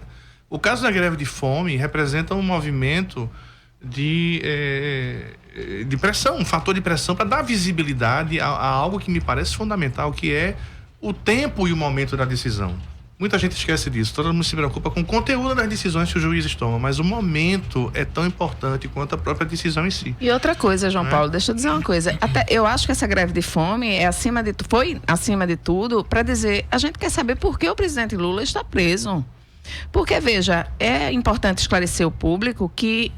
O caso da greve de fome representa um movimento de pressão, um fator de pressão para dar visibilidade a algo que me parece fundamental, que é o tempo e o momento da decisão. Muita gente esquece disso, todo mundo se preocupa com o conteúdo das decisões que os juízes tomam, mas o momento é tão importante quanto a própria decisão em si. E outra coisa, João Paulo, deixa eu dizer uma coisa, eu acho que essa greve de fome foi acima de tudo para dizer, a gente quer saber por que o presidente Lula está preso. Porque, veja, é importante esclarecer o público que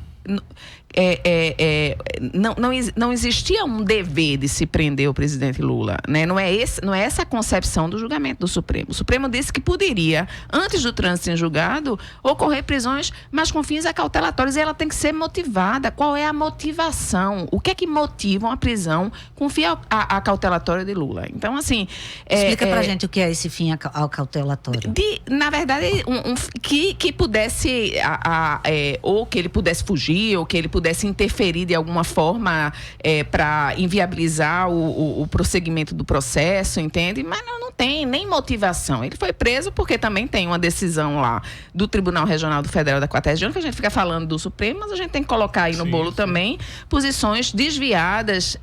não existia um dever de se prender o presidente Lula, né? Não é essa a concepção do julgamento do Supremo. O Supremo disse que poderia, antes do trânsito em julgado, ocorrer prisões, mas com fins acautelatórios, e ela tem que ser motivada. Qual é a motivação? O que é que motiva uma prisão com fim acautelatório de Lula? Então, assim... Explica pra gente o que é esse fim acautelatório. Na verdade, que pudesse... ou que ele pudesse fugir, ou que ele pudesse interferir de alguma forma para inviabilizar o prosseguimento do processo, entende? Mas não tem nem motivação. Ele foi preso porque também tem uma decisão lá do Tribunal Regional do Federal da 4ª Região, que a gente fica falando do Supremo, mas a gente tem que colocar aí no bolo também posições desviadas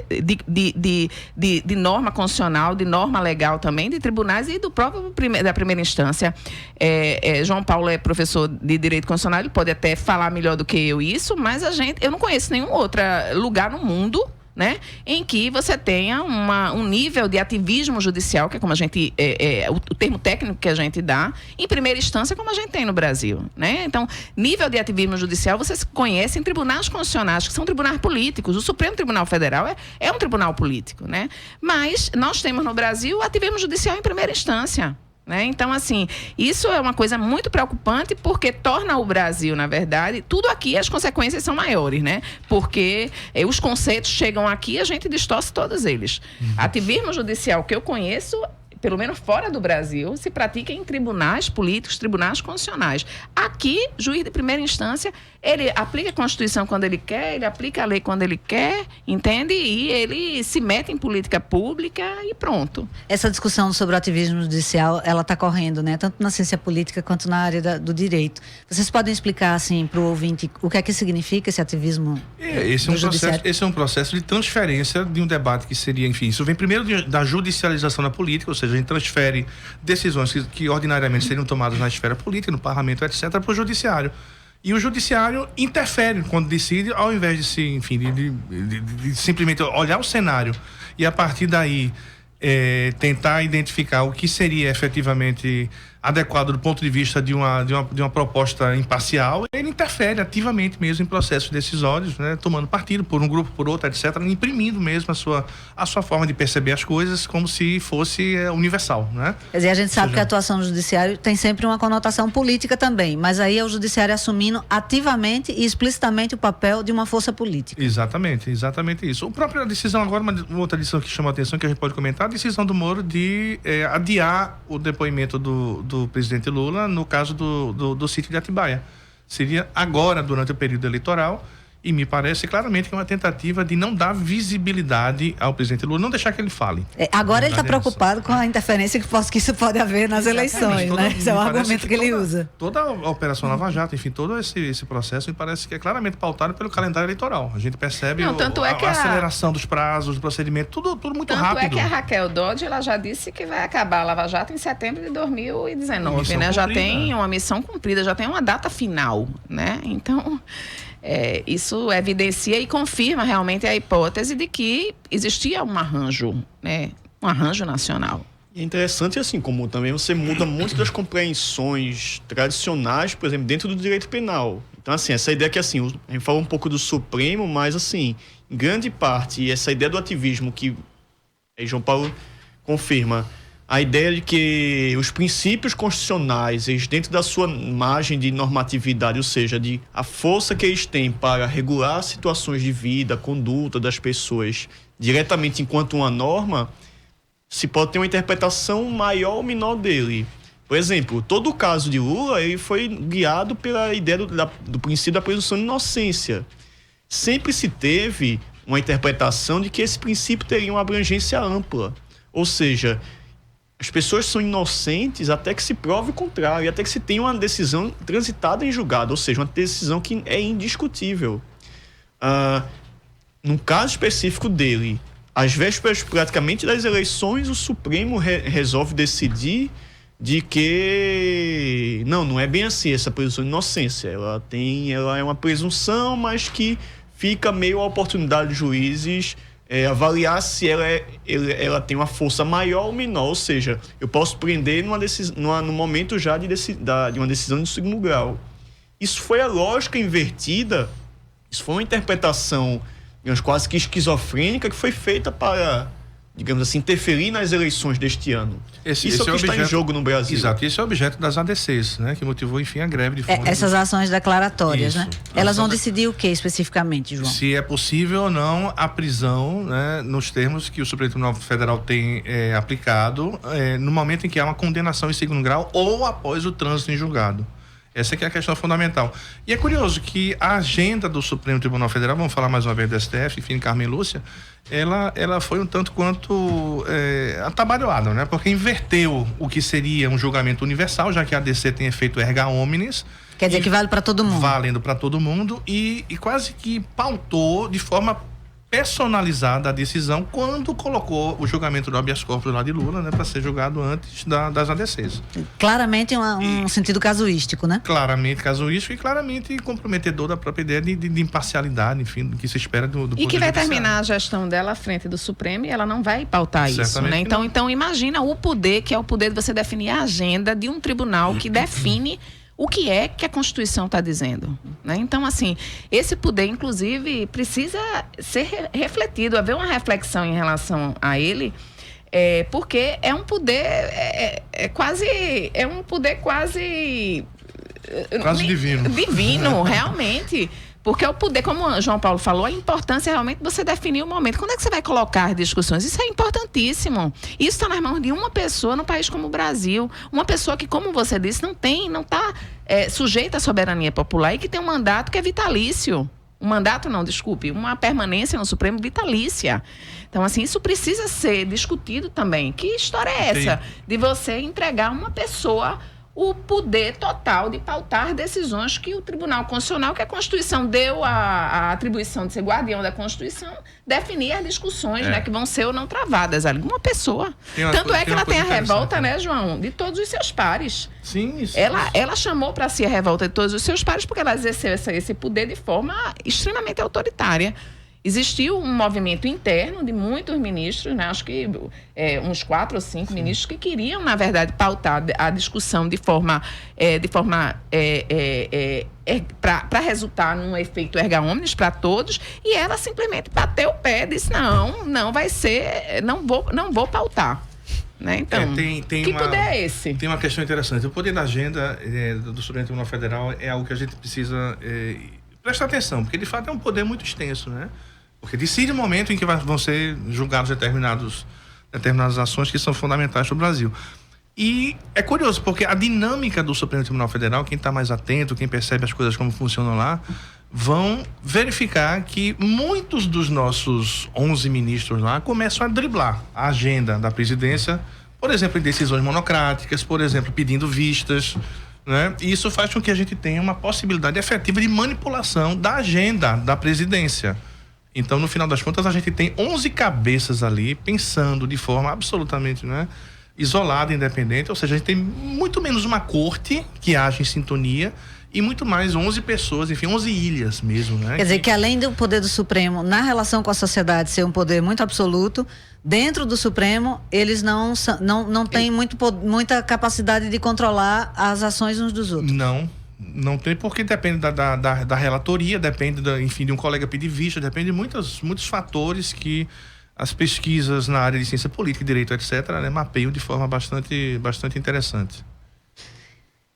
de norma constitucional, de norma legal também, de tribunais e do próprio da primeira instância. João Paulo é professor de Direito Constitucional, ele pode até falar melhor do que eu isso, mas eu não conheço nenhum outro lugar no mundo, né, em que você tenha um nível de ativismo judicial, que é como a gente, o termo técnico que a gente dá, em primeira instância, como a gente tem no Brasil, né? Então, nível de ativismo judicial, você se conhece em tribunais constitucionais, que são tribunais políticos. O Supremo Tribunal Federal é um tribunal político, né? Mas nós temos no Brasil ativismo judicial em primeira instância. Né? Então, assim, isso é uma coisa muito preocupante, porque torna o Brasil, na verdade, tudo aqui, as consequências são maiores, né? Porque os conceitos chegam aqui e a gente distorce todos eles. Ativismo judicial que eu conheço, pelo menos fora do Brasil, se pratica em tribunais políticos, tribunais constitucionais. Aqui, juiz de primeira instância, ele aplica a Constituição quando ele quer, ele aplica a lei quando ele quer, entende? E ele se mete em política pública e pronto. Essa discussão sobre o ativismo judicial, ela está correndo, né? Tanto na ciência política quanto na área do direito. Vocês podem explicar, assim, para o ouvinte, o que é que significa esse ativismo esse é um processo de transferência de um debate que seria, enfim, isso vem primeiro da judicialização da política, ou seja, a gente transfere decisões que ordinariamente seriam tomadas na esfera política, no parlamento, etc., para o judiciário. E o judiciário interfere quando decide, ao invés de se, enfim, de simplesmente olhar o cenário e a partir daí tentar identificar o que seria efetivamente adequado do ponto de vista de uma proposta imparcial, ele interfere ativamente mesmo em processos decisórios, né, tomando partido por um grupo, por outro, etc., imprimindo mesmo a sua forma de perceber as coisas como se fosse universal, né? Quer dizer, a gente sabe que a atuação do judiciário tem sempre uma conotação política também, mas aí é o judiciário assumindo ativamente e explicitamente o papel de uma força política. Exatamente isso. A própria decisão agora, uma outra decisão que chama a atenção, que a gente pode comentar, a decisão do Moro de adiar o depoimento do presidente Lula no caso do sítio de Atibaia. Seria agora, durante o período eleitoral, e me parece claramente que é uma tentativa de não dar visibilidade ao presidente Lula, não deixar que ele fale. Agora ele está preocupado com a interferência que isso pode haver nas eleições, né? Esse é o argumento que ele usa. Toda a Operação Lava Jato, enfim, todo esse processo me parece que é claramente pautado pelo calendário eleitoral. A gente percebe a aceleração dos prazos, do procedimento, tudo muito rápido. Tanto é que a Raquel Dodge, ela já disse que vai acabar a Lava Jato em setembro de 2019, né? Já tem uma missão cumprida, já tem uma data final, né? Então... isso evidencia e confirma realmente a hipótese de que existia um arranjo, né? Um arranjo nacional. É interessante, assim, como também você muda muito das compreensões tradicionais, por exemplo, dentro do direito penal. Então, assim, essa ideia que, assim, a gente fala um pouco do Supremo, mas, assim, em grande parte, essa ideia do ativismo que João Paulo confirma, a ideia de que os princípios constitucionais, eles dentro da sua margem de normatividade, ou seja, de a força que eles têm para regular situações de vida, conduta das pessoas diretamente enquanto uma norma, se pode ter uma interpretação maior ou menor dele. Por exemplo, todo o caso de Lula, ele foi guiado pela ideia do princípio da presunção de inocência. Sempre se teve uma interpretação de que esse princípio teria uma abrangência ampla, ou seja, as pessoas são inocentes até que se prove o contrário, até que se tenha uma decisão transitada em julgado, ou seja, uma decisão que é indiscutível. No caso específico dele, às vésperas praticamente das eleições, o Supremo resolve decidir de que não é bem assim essa presunção de inocência. Ela é uma presunção, mas que fica meio à oportunidade de juízes avaliar se ela tem uma força maior ou menor, ou seja, eu posso prender no momento já de uma decisão de segundo grau. Isso foi a lógica invertida, isso foi uma interpretação, digamos, quase que esquizofrênica, que foi feita para, digamos assim, interferir nas eleições deste ano. Isso é o que está em jogo no Brasil. Exato, esse é o objeto das ADCs, né, que motivou, enfim, a greve de fome. Essas ações declaratórias, né? Elas vão decidir o que especificamente, João? Se é possível ou não a prisão, né, nos termos que o Supremo Tribunal Federal tem aplicado, no momento em que há uma condenação em segundo grau ou após o trânsito em julgado. Essa que é a questão fundamental. E é curioso que a agenda do Supremo Tribunal Federal, vamos falar mais uma vez do STF, enfim, Carmen Lúcia, ela foi um tanto quanto atabalhoada, né? Porque inverteu o que seria um julgamento universal, já que a ADC tem efeito erga omnes. Quer dizer que vale para todo mundo. Valendo para todo mundo e quase que pautou de forma personalizada a decisão quando colocou o julgamento do habeas corpus lá de Lula, né, para ser julgado antes das ADCs. Claramente um sentido casuístico, né? Claramente casuístico e claramente comprometedor da própria ideia de imparcialidade, enfim, do que se espera do E que vai terminar a gestão dela à frente do Supremo e ela não vai pautar isso, né? Então imagina o poder, que é o poder de você definir a agenda de um tribunal que define o que é que a Constituição está dizendo, né? Então, assim, esse poder, inclusive, precisa ser refletido, haver uma reflexão em relação a ele, porque é um poder, quase divino. Divino, realmente. Porque o poder, como o João Paulo falou, a importância é realmente você definir o momento. Quando é que você vai colocar as discussões? Isso é importantíssimo. Isso está nas mãos de uma pessoa num país como o Brasil. Uma pessoa que, como você disse, não está sujeita à soberania popular e que tem um mandato que é vitalício. Uma permanência no Supremo vitalícia. Então, assim, isso precisa ser discutido também. Que história é essa de você entregar a uma pessoa o poder total de pautar decisões que o Tribunal Constitucional, que a Constituição deu a atribuição de ser guardião da Constituição, definir as discussões, né, que vão ser ou não travadas ali. Uma pessoa. Tanto é que ela tem a revolta, né, João, de todos os seus pares. Sim, isso. Ela chamou para si a revolta de todos os seus pares porque ela exerceu esse poder de forma extremamente autoritária. Existiu um movimento interno de muitos ministros, né? Acho que uns 4 ou 5 ministros que queriam, na verdade, pautar a discussão de forma para resultar num efeito erga omnes para todos, e ela simplesmente bateu o pé, disse não vai ser, não vou pautar. Né? Então, que poder é esse? Tem uma questão interessante. O poder da agenda do Supremo Tribunal Federal é algo que a gente precisa prestar atenção, porque de fato é um poder muito extenso, né? Porque decide o momento em que vão ser julgados determinadas ações que são fundamentais para o Brasil. E é curioso, porque a dinâmica do Supremo Tribunal Federal, quem está mais atento, quem percebe as coisas como funcionam lá, vão verificar que muitos dos nossos 11 ministros lá começam a driblar a agenda da presidência, por exemplo, em decisões monocráticas, por exemplo, pedindo vistas, né? E isso faz com que a gente tenha uma possibilidade efetiva de manipulação da agenda da presidência. Então, no final das contas, a gente tem 11 cabeças ali pensando de forma absolutamente, né, isolada, independente. Ou seja, a gente tem muito menos uma corte que age em sintonia e muito mais 11 pessoas, enfim, 11 ilhas mesmo, né? Quer dizer que além do poder do Supremo na relação com a sociedade ser um poder muito absoluto, dentro do Supremo eles não têm muita capacidade de controlar as ações uns dos outros. Não tem, porque depende da relatoria, depende, enfim, de um colega pedir vista, depende de muitos fatores que as pesquisas na área de ciência política, direito, etc., né, mapeiam de forma bastante interessante.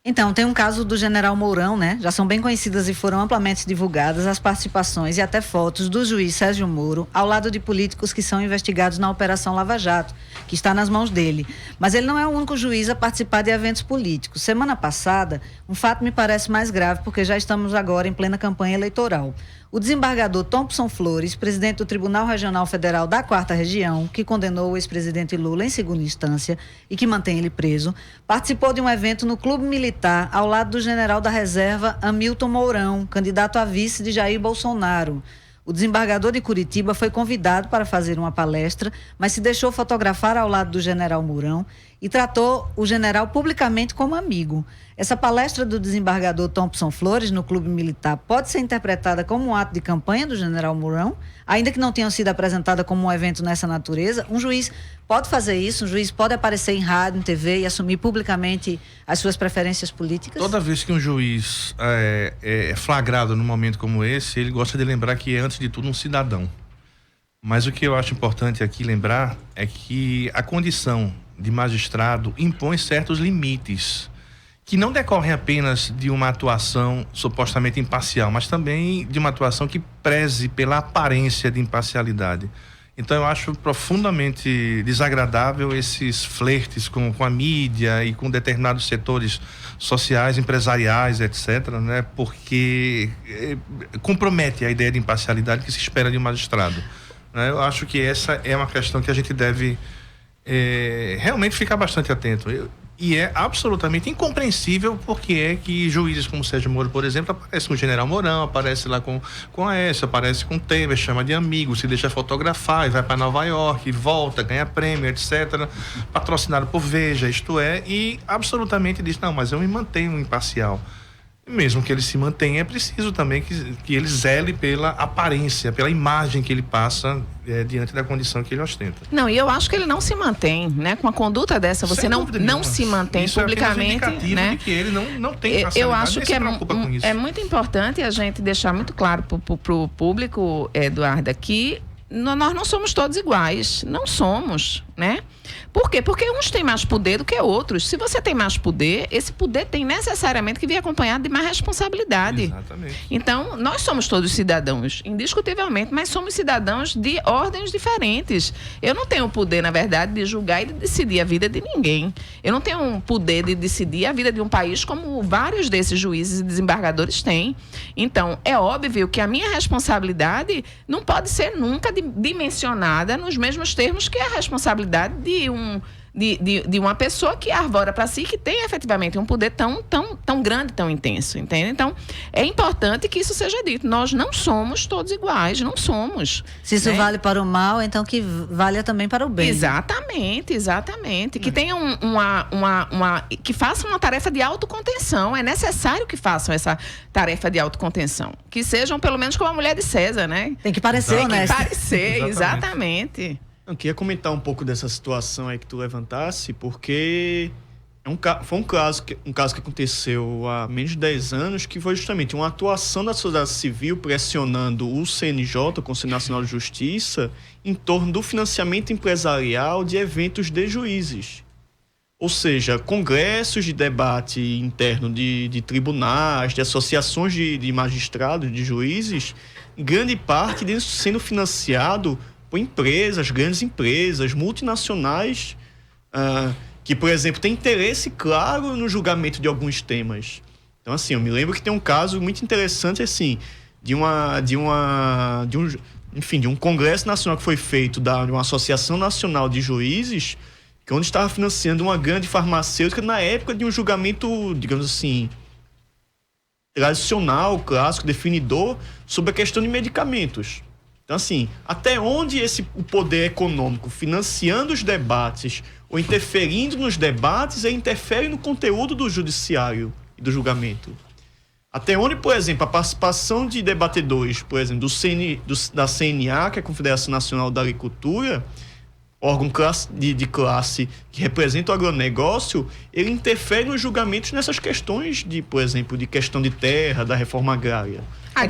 Então, tem um caso do general Mourão, né? Já são bem conhecidas e foram amplamente divulgadas as participações e até fotos do juiz Sérgio Moro ao lado de políticos que são investigados na Operação Lava Jato, que está nas mãos dele. Mas ele não é o único juiz a participar de eventos políticos. Semana passada, um fato me parece mais grave, porque já estamos agora em plena campanha eleitoral. O desembargador Thompson Flores, presidente do Tribunal Regional Federal da 4ª Região, que condenou o ex-presidente Lula em segunda instância e que mantém ele preso, participou de um evento no Clube Militar ao lado do general da reserva Hamilton Mourão, candidato a vice de Jair Bolsonaro. O desembargador de Curitiba foi convidado para fazer uma palestra, mas se deixou fotografar ao lado do general Mourão e tratou o general publicamente como amigo. Essa palestra do desembargador Thompson Flores no Clube Militar pode ser interpretada como um ato de campanha do general Mourão, ainda que não tenha sido apresentada como um evento nessa natureza. Um juiz pode fazer isso, um juiz pode aparecer em rádio, em TV e assumir publicamente as suas preferências políticas? Toda vez que um juiz é flagrado num momento como esse, ele gosta de lembrar que é, antes de tudo, um cidadão. Mas o que eu acho importante aqui lembrar é que a condição de magistrado impõe certos limites que não decorrem apenas de uma atuação supostamente imparcial, mas também de uma atuação que preze pela aparência de imparcialidade. Então eu acho profundamente desagradável esses flertes com a mídia e com determinados setores sociais, empresariais, etc., né? Porque compromete a ideia de imparcialidade que se espera de um magistrado, né? Eu acho que essa é uma questão que a gente deve realmente ficar bastante atento. E é absolutamente incompreensível porque é que juízes como Sérgio Moro, por exemplo, aparece com o general Mourão, aparece lá com a Aécio, aparece com o Temer, chama de amigo, se deixa fotografar e vai para Nova York, e volta, ganha prêmio, etc., patrocinado por Veja, isto é, e absolutamente diz, não, mas eu me mantenho imparcial. Mesmo que ele se mantenha, é preciso também que ele zele pela aparência, pela imagem que ele passa diante da condição que ele ostenta. Não, e eu acho que ele não se mantém, né? Com a conduta dessa, você não se mantém isso publicamente, é né? De que ele não tem facilidade. Eu acho que é muito importante a gente deixar muito claro pro público, Eduarda, que nós não somos todos iguais, não somos. né? Por quê? Porque uns têm mais poder do que outros. Se você tem mais poder, esse poder tem necessariamente que vir acompanhado de mais responsabilidade. Exatamente. Então, nós somos todos cidadãos, indiscutivelmente, mas somos cidadãos de ordens diferentes. Eu não tenho o poder, na verdade, de julgar e de decidir a vida de ninguém. Eu não tenho um poder de decidir a vida de um país como vários desses juízes e desembargadores têm. Então, é óbvio que a minha responsabilidade não pode ser nunca dimensionada nos mesmos termos que a responsabilidade de uma pessoa que arvora para si, que tem efetivamente um poder tão grande, tão intenso, entende? Então, é importante que isso seja dito. Nós não somos todos iguais, não somos. Se isso vale para o mal, então que valha também para o bem. Exatamente. Que tenham que façam uma tarefa de autocontenção. É necessário que façam essa tarefa de autocontenção. Que sejam, pelo menos, como a mulher de César, né? Tem que parecer honesta. Tem que parecer, exatamente. Eu queria comentar um pouco dessa situação aí que tu levantasse, porque foi um caso que aconteceu há menos de 10 anos, que foi justamente uma atuação da sociedade civil pressionando o CNJ, o Conselho Nacional de Justiça, em torno do financiamento empresarial de eventos de juízes. Ou seja, congressos de debate interno de tribunais, de associações de magistrados, de juízes, em grande parte sendo financiado por empresas, grandes empresas, multinacionais, que, por exemplo, têm interesse claro no julgamento de alguns temas. Então, assim, eu me lembro que tem um caso muito interessante, assim, de um congresso nacional que foi feito de uma associação nacional de juízes, que onde estava financiando uma grande farmacêutica na época de um julgamento, digamos assim, tradicional, clássico, definidor, sobre a questão de medicamentos. Então, assim, até onde o poder econômico, financiando os debates ou interferindo nos debates, interfere no conteúdo do judiciário e do julgamento? Até onde, por exemplo, a participação de debatedores, por exemplo, da CNA, que é a Confederação Nacional da Agricultura, órgão de classe que representa o agronegócio, ele interfere nos julgamentos nessas questões por exemplo, de questão de terra, da reforma agrária. A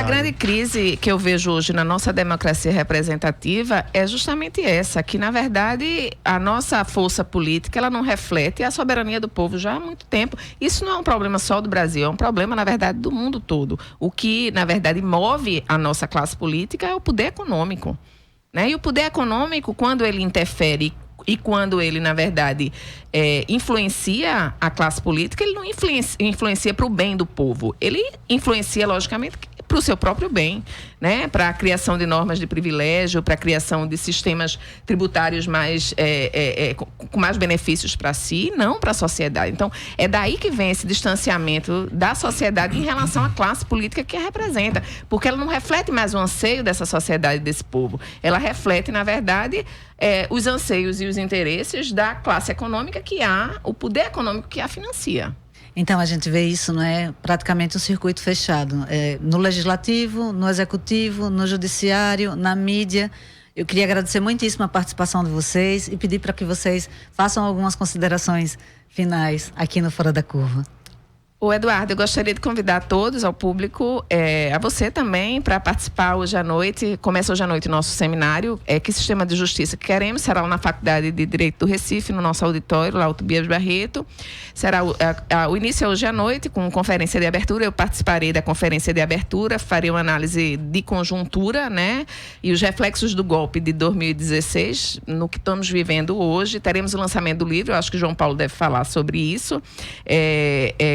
grande crise que eu vejo hoje na nossa democracia representativa é justamente essa, que, na verdade, a nossa força política ela não reflete a soberania do povo já há muito tempo. Isso não é um problema só do Brasil, é um problema, na verdade, do mundo todo. O que, na verdade, move a nossa classe política é o poder econômico, né? E o poder econômico, quando ele interfere e quando ele, na verdade, influencia a classe política, ele não influencia para o bem do povo. Ele influencia, logicamente, para o seu próprio bem, né? Para a criação de normas de privilégio, para a criação de sistemas tributários com mais benefícios para si, não para a sociedade. Então, é daí que vem esse distanciamento da sociedade em relação à classe política que a representa, porque ela não reflete mais o anseio dessa sociedade, desse povo. Ela reflete, na verdade, os anseios e os interesses da classe econômica que o poder econômico que a financia. Então, a gente vê isso, não é? Praticamente um circuito fechado. No legislativo, no executivo, no judiciário, na mídia. Eu queria agradecer muitíssimo a participação de vocês e pedir para que vocês façam algumas considerações finais aqui no Fora da Curva. Ô Eduardo, eu gostaria de convidar todos, ao público, a você também, para participar hoje à noite. Começa hoje à noite o nosso seminário, Que Sistema de Justiça que Queremos? Será lá na Faculdade de Direito do Recife, no nosso auditório, lá o Tobias Barreto. Será o início é hoje à noite, com conferência de abertura. Eu participarei da conferência de abertura, farei uma análise de conjuntura, né? E os reflexos do golpe de 2016, no que estamos vivendo hoje. Teremos o lançamento do livro, eu acho que o João Paulo deve falar sobre isso.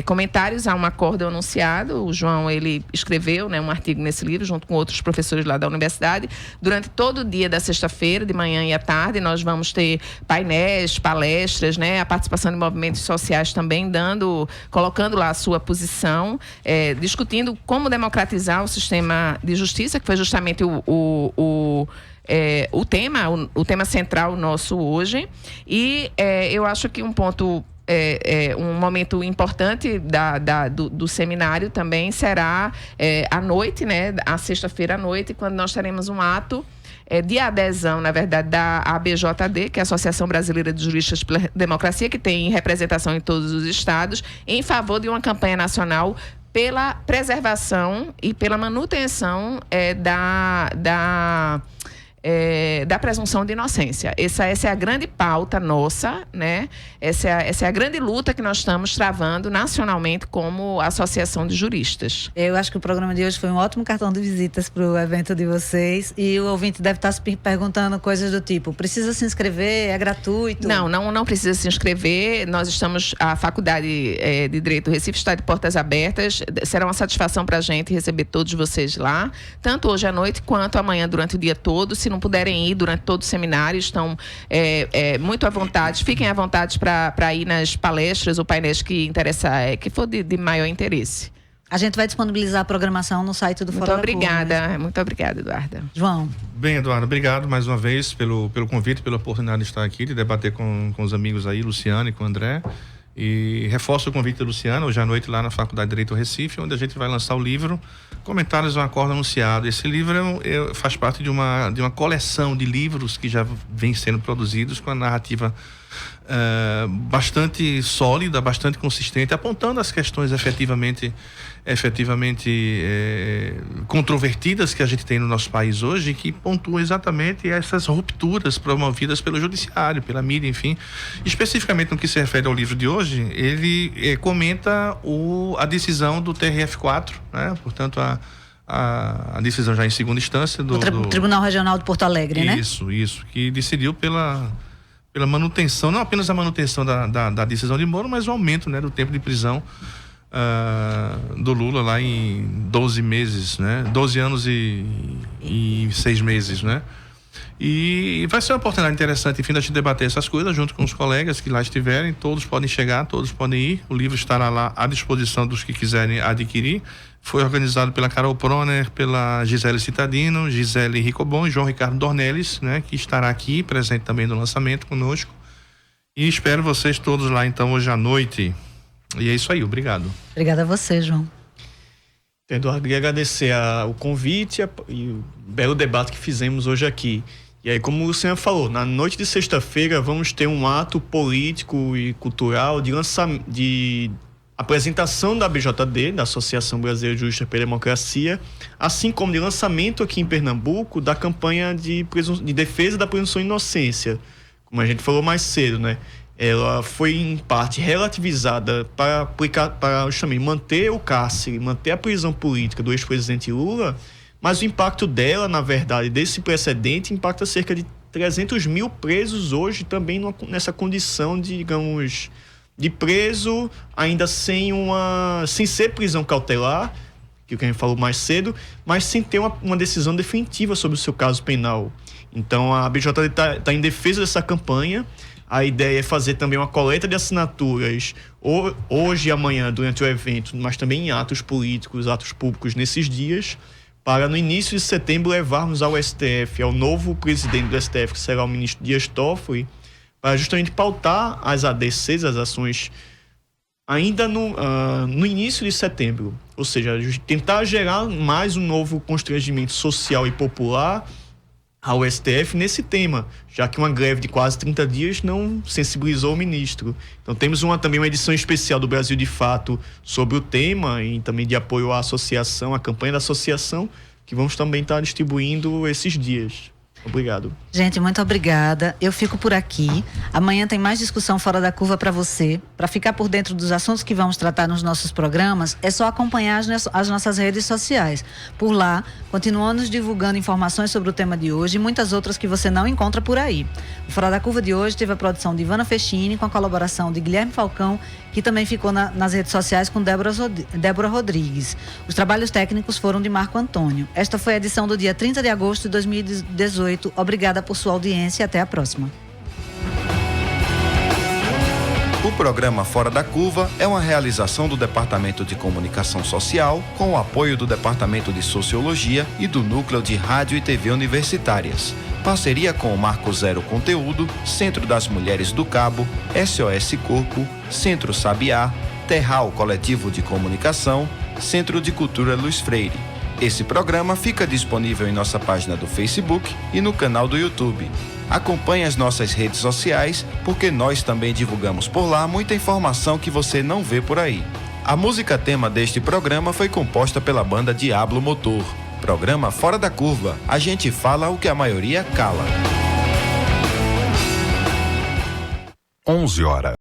Comentários a um acórdão anunciado. O João, ele escreveu, né, um artigo nesse livro, junto com outros professores lá da universidade. Durante todo o dia da sexta-feira, de manhã e à tarde, nós vamos ter painéis, palestras, né, a participação de movimentos sociais também colocando lá a sua posição, discutindo como democratizar o sistema de justiça, que foi justamente o tema central nosso hoje. E eu acho que um ponto, um momento importante do seminário também será à noite, né, a sexta-feira à noite, quando nós teremos um ato de adesão, na verdade, da ABJD, que é a Associação Brasileira de Juristas pela Democracia, que tem representação em todos os estados, em favor de uma campanha nacional pela preservação e pela manutenção da presunção de inocência. Essa é a grande pauta nossa, né? Essa é a grande luta que nós estamos travando nacionalmente como associação de juristas. Eu acho que o programa de hoje foi um ótimo cartão de visitas para o evento de vocês, e o ouvinte deve estar se perguntando coisas do tipo: precisa se inscrever? É gratuito? Não precisa se inscrever. Nós estamos, a Faculdade de Direito do Recife está de portas abertas. Será uma satisfação para a gente receber todos vocês lá, tanto hoje à noite quanto amanhã durante o dia todo. Se não puderem ir durante todo o seminário, estão muito à vontade, fiquem à vontade para ir nas palestras ou painéis que for de maior interesse. A gente vai disponibilizar a programação no site do Fora da Curva. Muito obrigada, Eduarda. João. Bem, Eduardo, obrigado mais uma vez pelo convite, pela oportunidade de estar aqui, de debater com os amigos aí, Luciano e com o André. E reforço o convite da Luciana hoje à noite lá na Faculdade de Direito do Recife, onde a gente vai lançar o livro Comentários de um Acordo Anunciado. Esse livro faz parte de uma coleção de livros que já vem sendo produzidos com a narrativa bastante sólida, bastante consistente, apontando as questões efetivamente controvertidas que a gente tem no nosso país hoje, que pontuam exatamente essas rupturas promovidas pelo judiciário, pela mídia, enfim. Especificamente no que se refere ao livro de hoje, ele comenta a decisão do TRF4, né? Portanto, a decisão já em segunda instância do Tribunal Regional de Porto Alegre, né? Isso, que decidiu pela manutenção, não apenas a manutenção da decisão de Moro, mas o aumento, né, do tempo de prisão do Lula lá em 12 meses, né? 12 anos e 6 meses, né? E vai ser uma oportunidade interessante, enfim, da gente debater essas coisas junto com os colegas que lá estiverem. Todos podem chegar, todos podem ir. O livro estará lá à disposição dos que quiserem adquirir. Foi organizado pela Carol Proner, pela Gisele Citadino, Gisele Ricobon e João Ricardo Dornelles, né, que estará aqui presente também no lançamento conosco. E espero vocês todos lá então hoje à noite. E é isso aí, obrigado. Obrigada a você, João. Eduardo, queria agradecer o convite e o belo debate que fizemos hoje aqui. E aí, como o senhor falou, na noite de sexta-feira vamos ter um ato político e cultural de apresentação da ABJD, da Associação Brasileira de Justiça pela Democracia, assim como de lançamento aqui em Pernambuco da campanha de defesa da presunção de inocência. Como a gente falou mais cedo, né? Ela foi em parte relativizada para justamente manter o cárcere, manter a prisão política do ex-presidente Lula, mas o impacto dela, na verdade, desse precedente, impacta cerca de 300 mil presos hoje também nessa condição de, digamos, de preso ainda sem ser prisão cautelar, que a gente falou mais cedo, mas sem ter uma decisão definitiva sobre o seu caso penal. Então a ABJD está em defesa dessa campanha. A ideia é fazer também uma coleta de assinaturas hoje e amanhã durante o evento, mas também em atos políticos, atos públicos nesses dias, para no início de setembro levarmos ao STF, ao novo presidente do STF, que será o ministro Dias Toffoli, para justamente pautar as ADCs, as ações, ainda no início de setembro. Ou seja, tentar gerar mais um novo constrangimento social e popular ao STF nesse tema, já que uma greve de quase 30 dias não sensibilizou o ministro. Então temos também uma edição especial do Brasil de Fato sobre o tema e também de apoio à associação, à campanha da associação, que vamos também estar distribuindo esses dias. Obrigado. Gente, muito obrigada. Eu fico por aqui. Amanhã tem mais discussão Fora da Curva para você. Para ficar por dentro dos assuntos que vamos tratar nos nossos programas, é só acompanhar as nossas redes sociais. Por lá, continuamos divulgando informações sobre o tema de hoje e muitas outras que você não encontra por aí. O Fora da Curva de hoje teve a produção de Ivana Festini, com a colaboração de Guilherme Falcão, que também ficou nas redes sociais com Débora Rodrigues. Os trabalhos técnicos foram de Marco Antônio. Esta foi a edição do dia 30 de agosto de 2018. Obrigada por sua audiência e até a próxima. O programa Fora da Curva é uma realização do Departamento de Comunicação Social com o apoio do Departamento de Sociologia e do Núcleo de Rádio e TV Universitárias. Parceria com o Marco Zero Conteúdo, Centro das Mulheres do Cabo, SOS Corpo, Centro Sabiá, Terral Coletivo de Comunicação, Centro de Cultura Luiz Freire. Esse programa fica disponível em nossa página do Facebook e no canal do YouTube. Acompanhe as nossas redes sociais, porque nós também divulgamos por lá muita informação que você não vê por aí. A música tema deste programa foi composta pela banda Diablo Motor. Programa Fora da Curva. A gente fala o que a maioria cala. 11 horas.